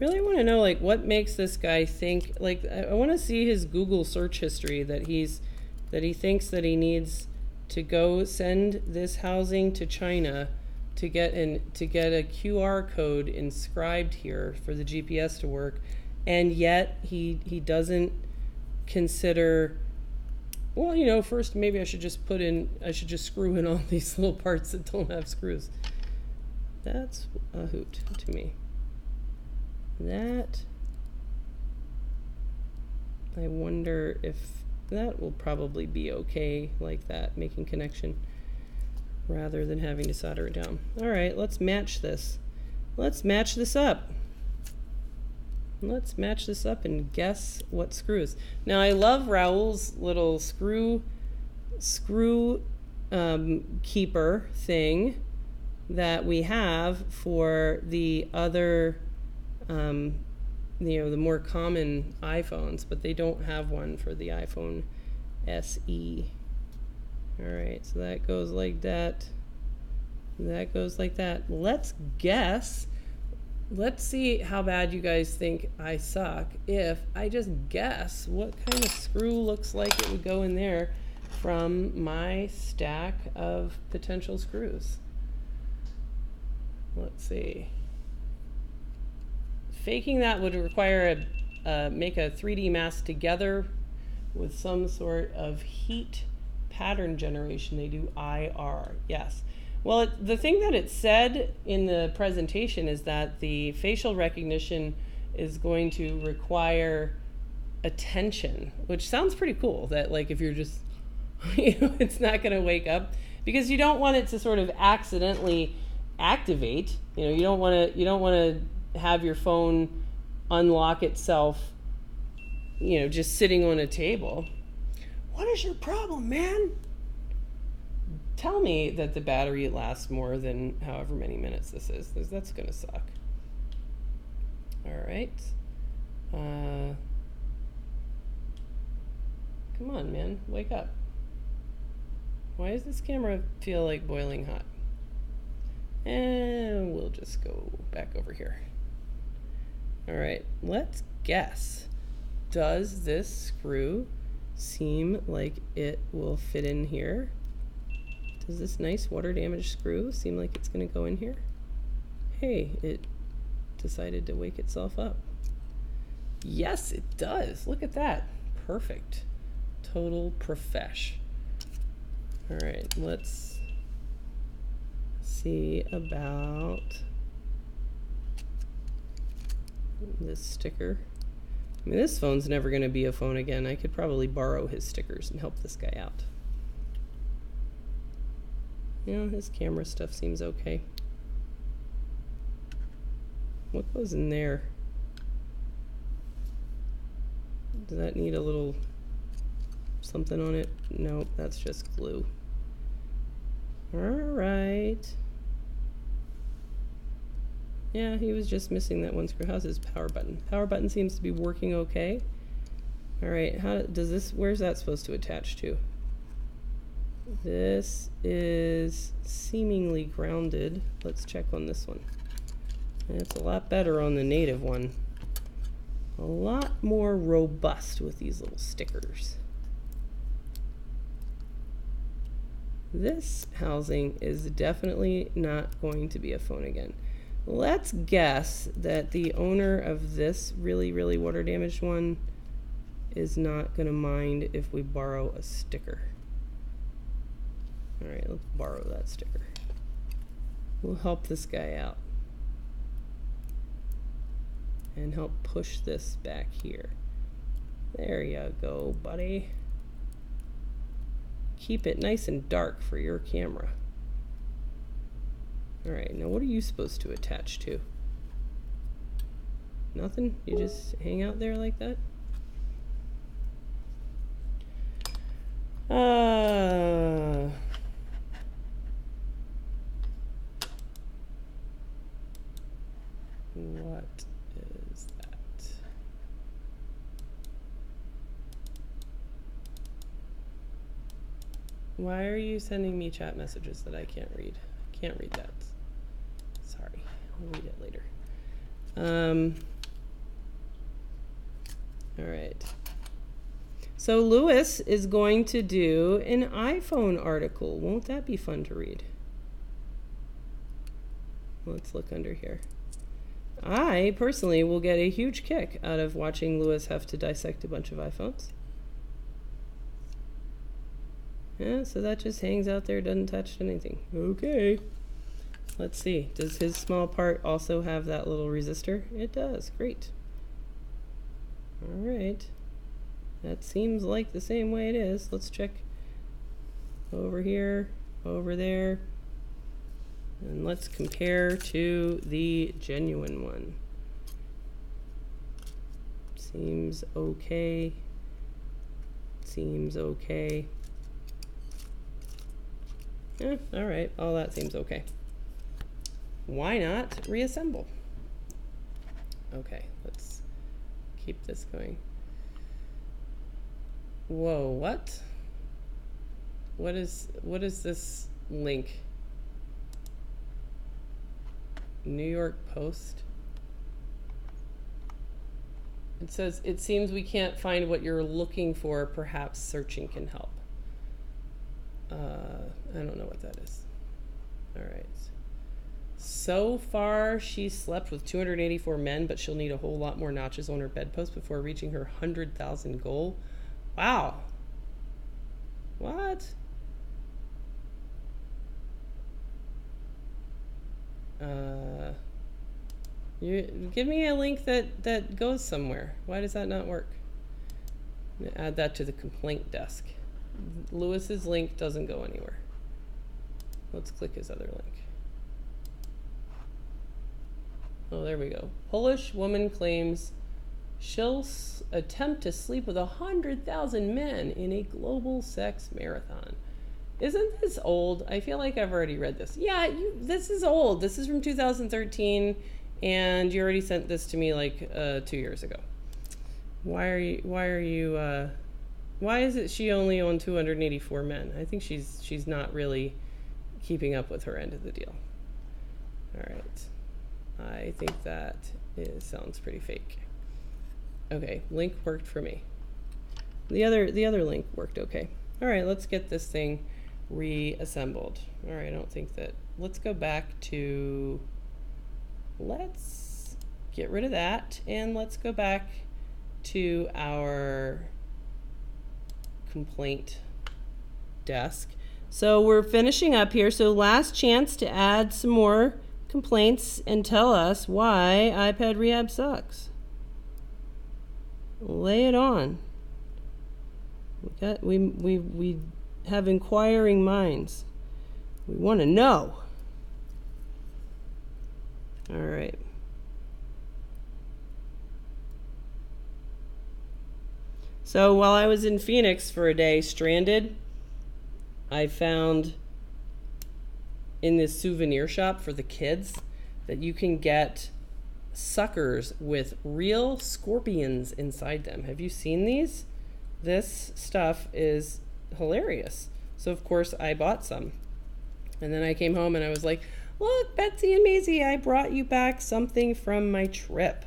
Really want to know, like, what makes this guy think, like, I want to see his Google search history that he thinks that he needs to go send this housing to China to get a QR code inscribed here for the GPS to work, and yet he doesn't consider, well, you know, first maybe I should just screw in all these little parts that don't have screws. That's a hoot to me. That, I wonder if that will probably be okay like that, making connection rather than having to solder it down. All right, let's match this. Let's match this up. Let's match this up and guess what screws. Now I love Raoul's little screw keeper thing that we have for the other, you know, the more common iPhones, but they don't have one for the iPhone SE. All right, so that goes like that. That goes like that. Let's guess. Let's see how bad you guys think I suck if I just guess what kind of screw looks like it would go in there from my stack of potential screws. Let's see. Faking that would require make a 3D mask together with some sort of heat pattern generation. They do IR, yes. Well, the thing that it said in the presentation is that the facial recognition is going to require attention, which sounds pretty cool. That, like, if you're just, you know, it's not going to wake up, because you don't want it to sort of accidentally activate. You know, you don't want to have your phone unlock itself, you know, just sitting on a table. What is your problem, man? Tell me that the battery lasts more than however many minutes this is. That's going to suck. All right. Come on, man. Wake up. Why does this camera feel like boiling hot? And we'll just go back over here. All right. Let's guess. Does this screw seem like it will fit in here? Does this nice water damaged screw seem like it's going to go in here? Hey, it decided to wake itself up. Yes, it does. Look at that. Perfect. Total profesh. All right, let's see about this sticker. I mean, this phone's never going to be a phone again. I could probably borrow his stickers and help this guy out. You know, his camera stuff seems okay. What goes in there? Does that need a little something on it? Nope, that's just glue. All right. Yeah, he was just missing that one screw. How's his power button? Power button seems to be working okay. All right, how does this, where's that supposed to attach to? This is seemingly grounded. Let's check on this one. It's a lot better on the native one. A lot more robust with these little stickers. This housing is definitely not going to be a phone again. Let's guess that the owner of this really, really water damaged one is not going to mind if we borrow a sticker. All right, let's borrow that sticker. We'll help this guy out and help push this back here. There you go, buddy. Keep it nice and dark for your camera. All right, now what are you supposed to attach to? Nothing? You just hang out there like that? What is that? Why are you sending me chat messages that I can't read? I can't read that. Sorry, I'll read it later. All right. So Lewis is going to do an iPhone article. Won't that be fun to read? Let's look under here. I personally will get a huge kick out of watching Lewis have to dissect a bunch of iPhones. Yeah, so that just hangs out there, doesn't touch anything. Okay. Let's see. Does his small part also have that little resistor? It does. Great. All right. That seems like the same way it is. Let's check over here, over there. And let's compare to the genuine one. Seems okay. Seems okay. Yeah, all right. All that seems okay. Why not reassemble? Okay, let's keep this going. Whoa, what? What is this link? New York Post. It says, it seems we can't find what you're looking for. Perhaps searching can help. I don't know what that is. All right. So far, she's slept with 284 men, but she'll need a whole lot more notches on her bedpost before reaching her 100,000 goal. Wow. What? You give me a link that goes somewhere. Why does that not work? Add that to the complaint desk. Lewis's link doesn't go anywhere. Let's click his other link. Oh, there we go. Polish woman claims she'll attempt to sleep with 100,000 men in a global sex marathon. Isn't this old? I feel like I've already read this. Yeah, this is old. This is from 2013, and you already sent this to me like 2 years ago. Why is it she only on 284 men? I think she's not really keeping up with her end of the deal. All right. I think that sounds pretty fake. Okay, link worked for me. The other link worked okay. All right, let's get this thing reassembled. All right, I don't think that. Let's go back to. Let's get rid of that, and let's go back to our complaint desk. So we're finishing up here. So last chance to add some more complaints and tell us why iPad Rehab sucks. Lay it on. We have inquiring minds. We want to know. All right. So while I was in Phoenix for a day stranded, I found in this souvenir shop for the kids, that you can get suckers with real scorpions inside them. Have you seen these? This stuff is hilarious. So of course I bought some. And then I came home and I was like, look, Betsy and Maisie, I brought you back something from my trip.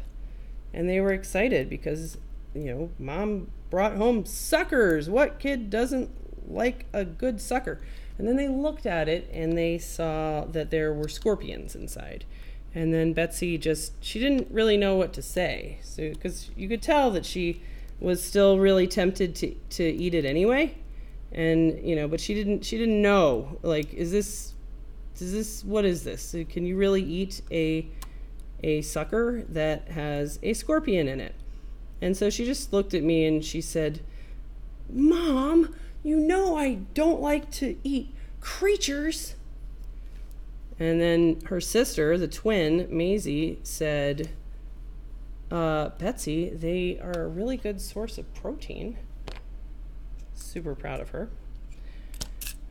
And they were excited because, you know, Mom brought home suckers. What kid doesn't like a good sucker? And then they looked at it and they saw that there were scorpions inside. And then Betsy she didn't really know what to say. So, because you could tell that she was still really tempted to eat it anyway. And, you know, but she didn't know, like, what is this? Can you really eat a sucker that has a scorpion in it? And so she just looked at me and she said, Mom, you know I don't like to eat creatures. And then her sister, the twin, Maisie, said, Betsy, they are a really good source of protein. Super proud of her.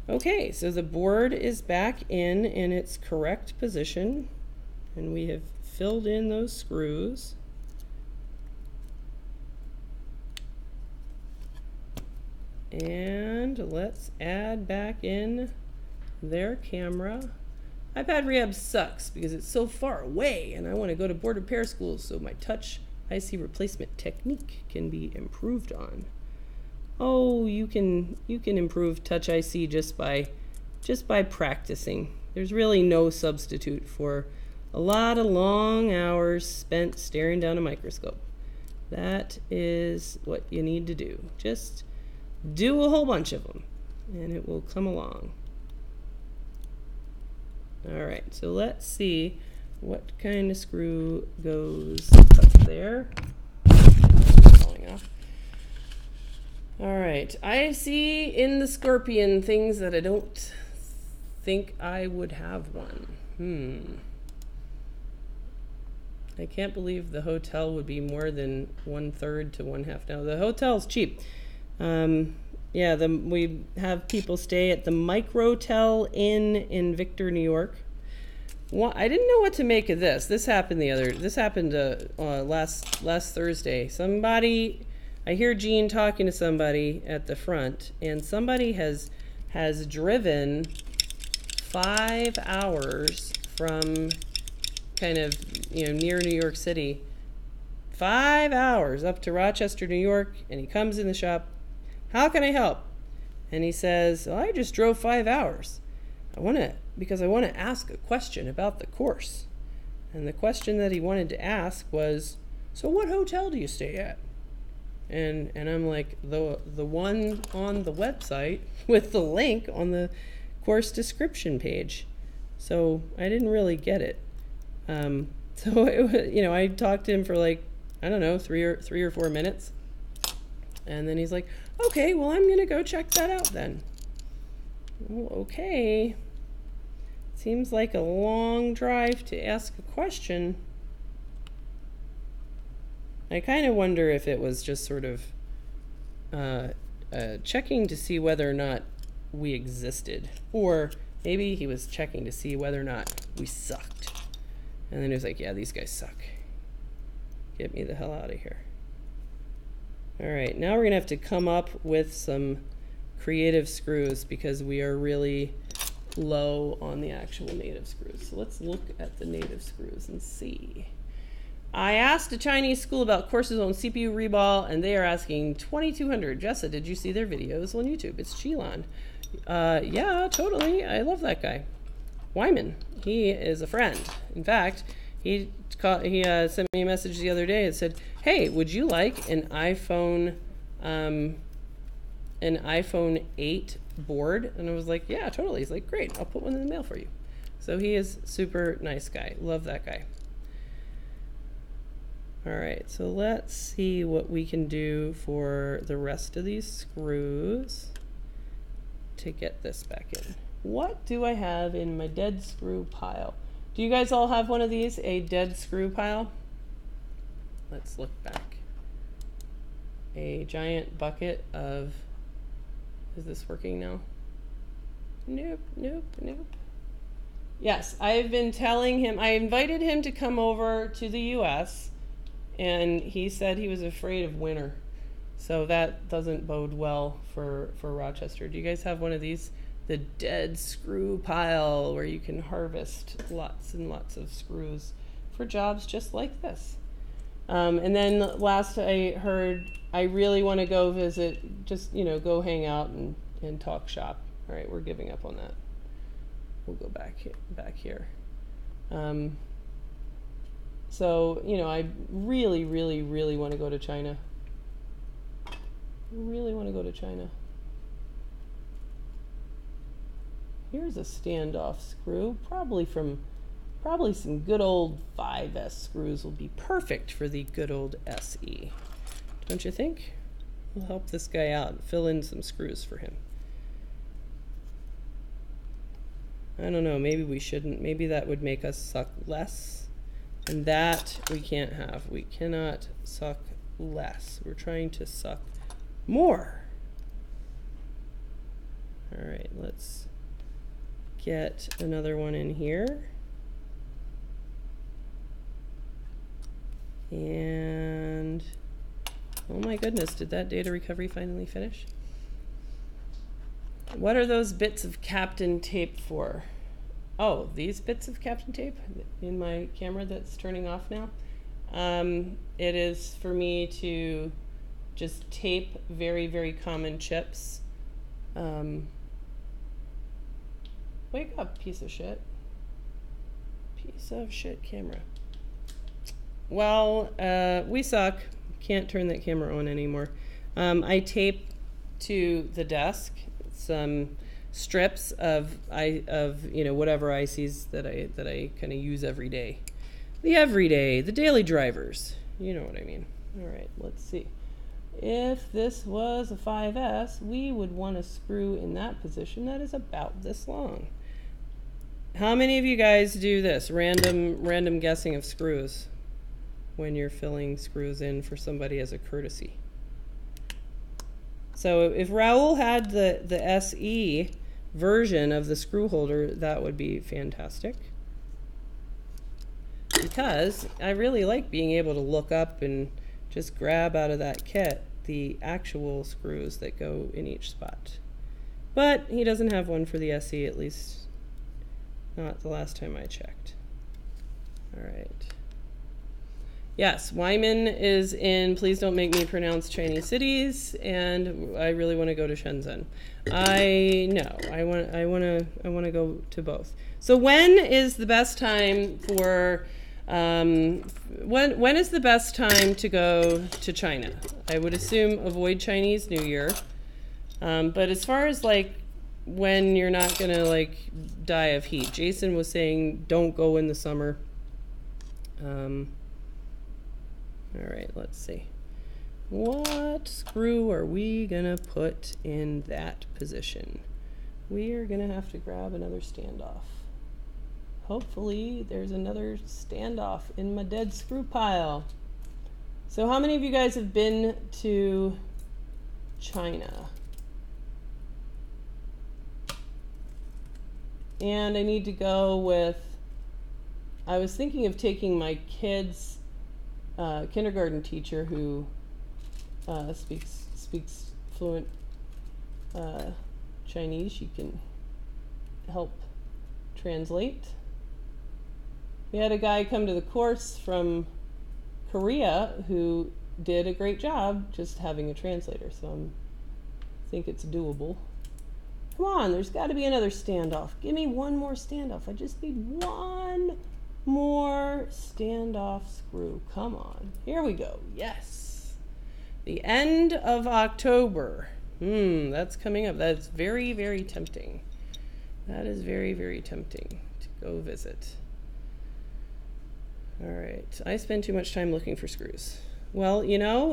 Okay, so the board is back in its correct position, and we have filled in those screws. And let's add back in their camera. iPad Rehab sucks because it's so far away and I want to go to board repair school so my touch IC replacement technique can be improved on. Oh, you can improve touch IC just by practicing. There's really no substitute for a lot of long hours spent staring down a microscope. That is what you need to do. Just do a whole bunch of them and it will come along. All right, so let's see what kind of screw goes up there. Falling off. All right, I see in the scorpion things that I don't think I would have one. I can't believe the hotel would be more than 1/3 to 1/2. Now the hotel's cheap. Yeah, we have people stay at the Microtel Inn in Victor, New York. Well, I didn't know what to make of this. This happened last Thursday. I hear Jean talking to somebody at the front, and somebody has driven 5 hours from kind of, you know, near New York City. 5 hours up to Rochester, New York, and he comes in the shop. How can I help? And he says, well, I just drove 5 hours. Because I want to ask a question about the course. And the question that he wanted to ask was, so what hotel do you stay at? And I'm like, the one on the website with the link on the course description page. So I didn't really get it. So it was, you know, I talked to him for like, I don't know, three or 4 minutes. And then he's like, okay, well, I'm going to go check that out then. Well, okay. Seems like a long drive to ask a question. I kind of wonder if it was just sort of checking to see whether or not we existed. Or maybe he was checking to see whether or not we sucked. And then he was like, yeah, these guys suck. Get me the hell out of here. All right, now we're going to have to come up with some creative screws because we are really low on the actual native screws. So let's look at the native screws and see. I asked a Chinese school about courses on CPU reball, and they are asking 2,200. Jessa, did you see their videos on YouTube? It's Chilan. Yeah, totally. I love that guy. Wyman, he is a friend. In fact, he sent me a message the other day and said, hey, would you like an iPhone 8 board? And I was like, yeah, totally. He's like, great, I'll put one in the mail for you. So he is super nice guy. Love that guy. All right, so let's see what we can do for the rest of these screws to get this back in. What do I have in my dead screw pile? Do you guys all have one of these, a dead screw pile? Let's look back. A giant bucket of, is this working now? Nope, nope, nope. Yes, I've been telling him, I invited him to come over to the US, and he said he was afraid of winter. So that doesn't bode well for Rochester. Do you guys have one of these? The dead screw pile where you can harvest lots and lots of screws for jobs just like this. And then last I heard, I really want to go visit, just, go hang out and talk shop. All right, we're giving up on that. We'll go back here. So, I really, really, really want to go to China. Really want to go to China. Here's a standoff screw, probably some good old 5S screws will be perfect for the good old SE. Don't you think? We'll help this guy out, fill in some screws for him. I don't know, maybe we shouldn't. Maybe that would make us suck less. And that we can't have. We cannot suck less. We're trying to suck more. All right, let's get another one in here. And oh my goodness, did that data recovery finally finish? What are those bits of Captain tape for? Oh, these bits of Captain tape in my camera that's turning off now. It is for me to just tape very, very common chips. Wake up, piece of shit. Piece of shit camera. Well, we suck. Can't turn that camera on anymore. I tape to the desk some strips of whatever ICs that I kind of use every day. The daily drivers. You know what I mean. All right, let's see. If this was a 5S, we would want a screw in that position that is about this long. How many of you guys do this? Random guessing of screws when you're filling screws in for somebody as a courtesy. So if Raul had the SE version of the screw holder, that would be fantastic. Because I really like being able to look up and just grab out of that kit the actual screws that go in each spot. But he doesn't have one for the SE, at least not the last time I checked. All right. Yes, Wyman is in Please Don't Make Me Pronounce Chinese Cities, and I really want to go to Shenzhen. I want to go to both. So when is the best time for when is the best time to go to China? I would assume avoid Chinese New Year. But as far as like when you're not gonna like die of heat, Jason was saying don't go in the summer. All right, let's see. What screw are we gonna put in that position? We are gonna have to grab another standoff. Hopefully there's another standoff in my dead screw pile. So how many of you guys have been to China? And I need to go with, I was thinking of taking my kids' kindergarten teacher who speaks fluent Chinese. She can help translate. We had a guy come to the course from Korea who did a great job just having a translator, so I think it's doable. Come on, there's got to be another standoff. Give me one more standoff. I just need one more standoff screw. Come on. Here we go. Yes. The end of October. That's coming up. That's very, very tempting. That is very, very tempting to go visit. All right. I spend too much time looking for screws. Well,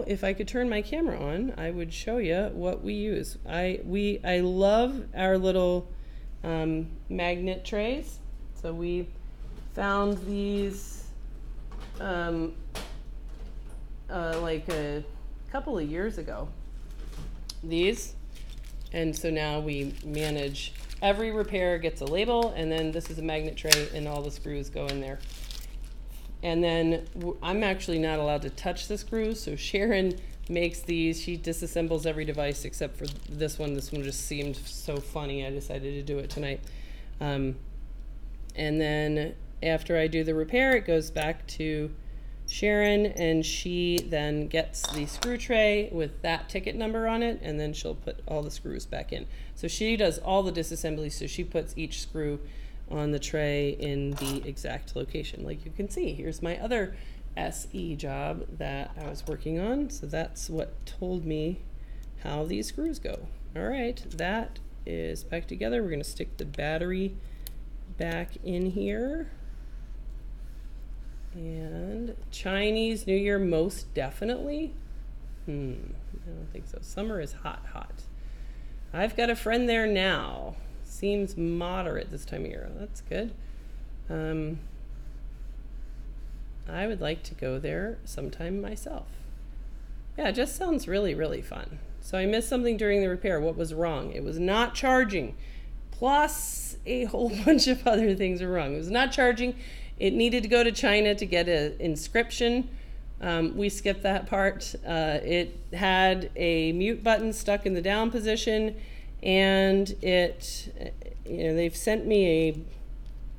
if I could turn my camera on, I would show you what we use. I love our little magnet trays. So we found these like a couple of years ago. These, and so now we manage every repair gets a label, and then this is a magnet tray, and all the screws go in there. And then I'm actually not allowed to touch the screws, so Sharon makes these. She disassembles every device except for this one. This one just seemed so funny, I decided to do it tonight. And then after I do the repair, it goes back to Sharon, and she then gets the screw tray with that ticket number on it, and then she'll put all the screws back in. So she does all the disassembly, so she puts each screw on the tray in the exact location. Like you can see, here's my other SE job that I was working on. So that's what told me how these screws go. All right, that is back together. We're gonna stick the battery back in here. And Chinese New Year, most definitely. I don't think so. Summer is hot, hot. I've got a friend there now. Seems moderate this time of year. That's good. I would like to go there sometime myself. Yeah, it just sounds really, really fun. So I missed something during the repair. What was wrong? It was not charging. Plus a whole bunch of other things were wrong. It was not charging. It needed to go to China to get an inscription. We skipped that part. It had a mute button stuck in the down position, and they've sent me a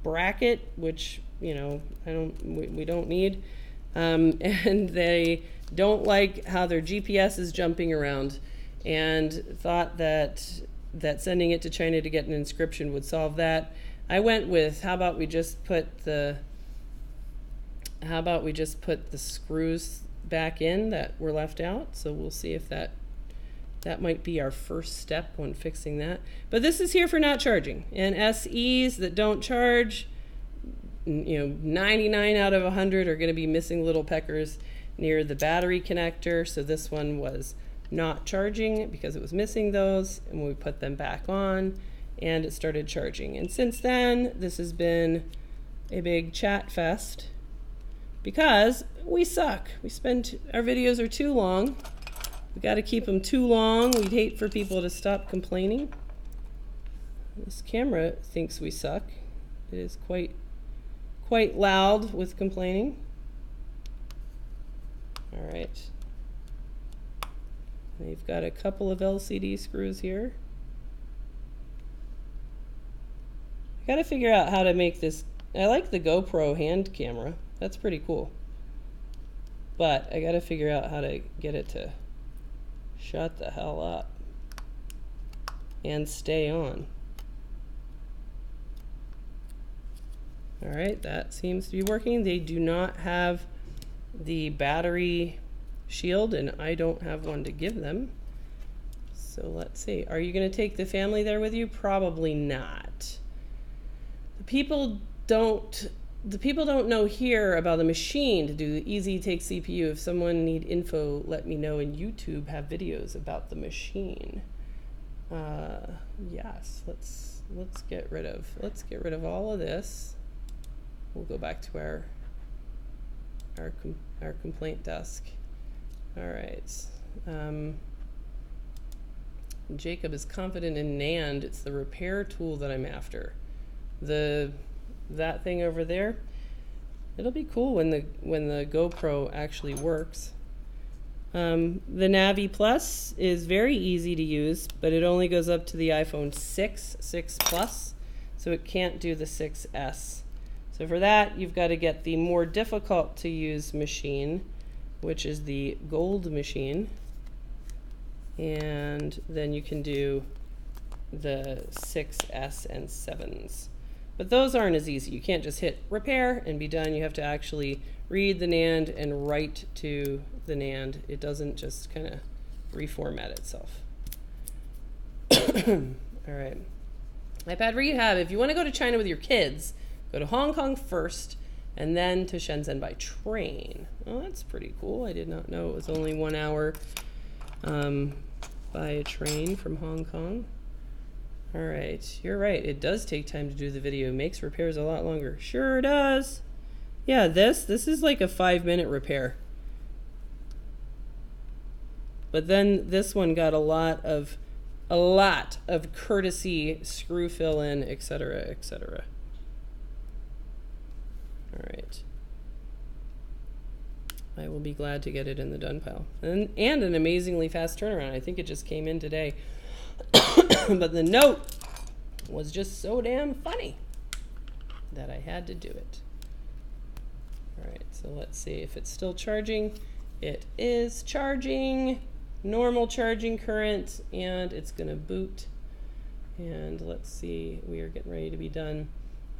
bracket, which we don't need, and they don't like how their GPS is jumping around, and thought that sending it to China to get an inscription would solve that. I went with, how about we just put the screws back in that were left out. So we'll see if that might be our first step on fixing that. But this is here for not charging. And SEs that don't charge, 99 out of 100 are going to be missing little peckers near the battery connector. So this one was not charging because it was missing those, and we put them back on, and it started charging. And since then, this has been a big chat fest because we suck. Our videos are too long. We got to keep them too long. We'd hate for people to stop complaining. This camera thinks we suck. It is quite loud with complaining. All right. They've got a couple of LCD screws here. I gotta figure out how to make this. I like the GoPro hand camera. That's pretty cool. But I gotta figure out how to get it to shut the hell up and stay on. All right, that seems to be working. They do not have the battery shield, and I don't have one to give them. So let's see. Are you going to take the family there with you? Probably not. The people don't know here about the machine to do the easy take CPU. If someone need info, let me know. And YouTube have videos about the machine. Yes, let's get rid of all of this. We'll go back to our complaint desk. All right. Jacob is confident in NAND. It's the repair tool that I'm after. That thing over there. It'll be cool when the GoPro actually works. The Navi Plus is very easy to use, but it only goes up to the iPhone 6 Plus, so it can't do the 6S. So for that, you've got to get the more difficult to use machine, which is the gold machine. And then you can do the 6S and 7s. But those aren't as easy. You can't just hit repair and be done. You have to actually read the NAND and write to the NAND. It doesn't just kind of reformat itself. All right. iPad Rehab. If you want to go to China with your kids, go to Hong Kong first and then to Shenzhen by train. Oh, that's pretty cool. I did not know it was only 1 hour by a train from Hong Kong. All right, you're right. It does take time to do the video. It makes repairs a lot longer. Sure does. Yeah, this is like a 5-minute repair. But then this one got a lot of a lot of courtesy screw fill in, etc., etc. All right. I will be glad to get it in the done pile. And an amazingly fast turnaround. I think it just came in today. But the note was just so damn funny that I had to do it. All right, so let's see if it's still charging. It is charging, normal charging current, and it's gonna boot. And let's see, we are getting ready to be done.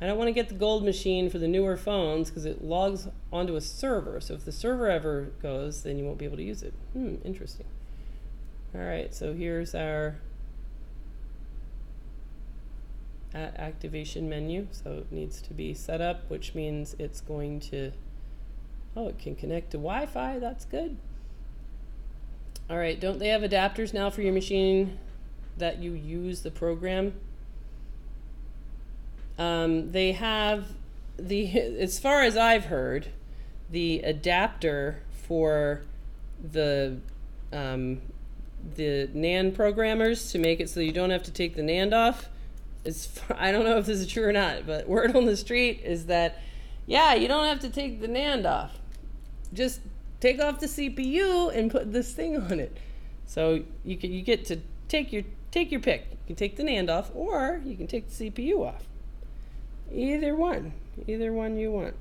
I don't want to get the gold machine for the newer phones because it logs onto a server. So if the server ever goes, then you won't be able to use it. Interesting. All right, so here's our activation menu. So it needs to be set up, which means it's going to, oh, it can connect to Wi-Fi. That's good. All right, don't they have adapters now for your machine that you use the program? They have as far as I've heard, the adapter for the NAND programmers to make it so you don't have to take the NAND off. I don't know if this is true or not, but word on the street is that, yeah, you don't have to take the NAND off. Just take off the CPU and put this thing on it. So you get to take your pick. You can take the NAND off, or you can take the CPU off. Either one you want.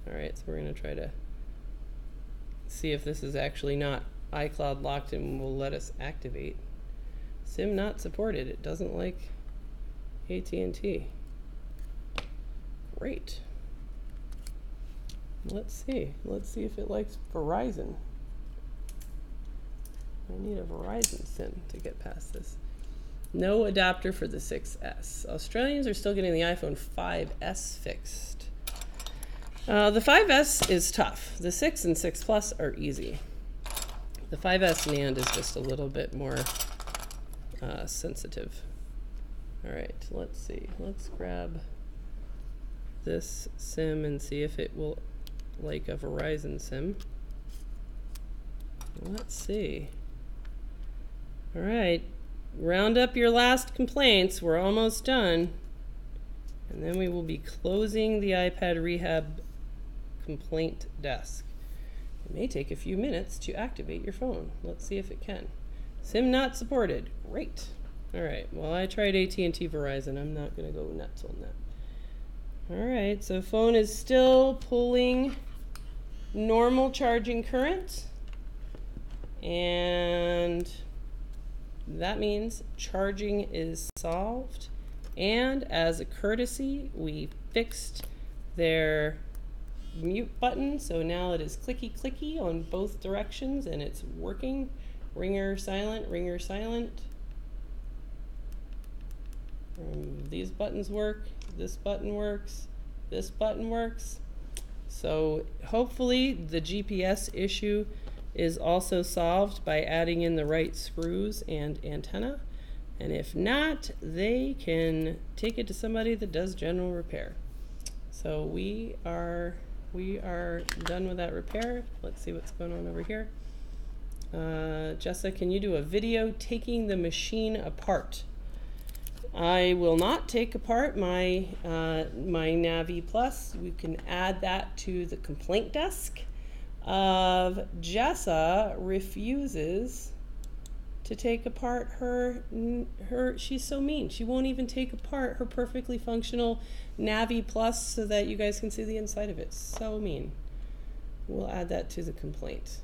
All right, so we're going to try to see if this is actually not iCloud locked and will let us activate. SIM not supported. It doesn't like AT&T. Great. Let's see if it likes Verizon. I need a Verizon SIM to get past this. No adapter for the 6S. Australians are still getting the iPhone 5S fixed. The 5S is tough. The 6 and 6 Plus are easy. The 5S NAND is just a little bit more sensitive. All right, let's see. Let's grab this SIM and see if it will like a Verizon SIM. Let's see. All right. Round up your last complaints. We're almost done. And then we will be closing the iPad Rehab complaint desk. It may take a few minutes to activate your phone. Let's see if it can. SIM not supported. Great. All right. Well, I tried AT&T Verizon. I'm not going to go nuts on that. All right. So phone is still pulling normal charging current. And that means charging is solved. And as a courtesy, we fixed their mute button. So now it is clicky clicky on both directions and it's working. Ringer silent, ringer silent. These buttons work. This button works. This button works. So hopefully the GPS issue is also solved by adding in the right screws and antenna. And if not, they can take it to somebody that does general repair. So we are done with that repair. Let's see what's going on over here. Jessa, can you do a video taking the machine apart? I will not take apart my Navi Plus. We can add that to the complaint desk of Jessa refuses to take apart her, she's so mean. She won't even take apart her perfectly functional Navi Plus so that you guys can see the inside of it. So mean. We'll add that to the complaint.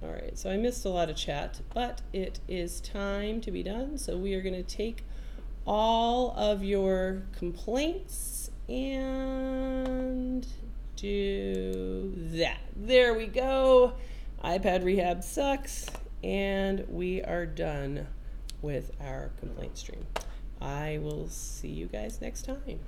All right, so I missed a lot of chat, but it is time to be done. So we are going to take all of your complaints and do that. There we go. iPad Rehab sucks, and we are done with our complaint stream. I will see you guys next time.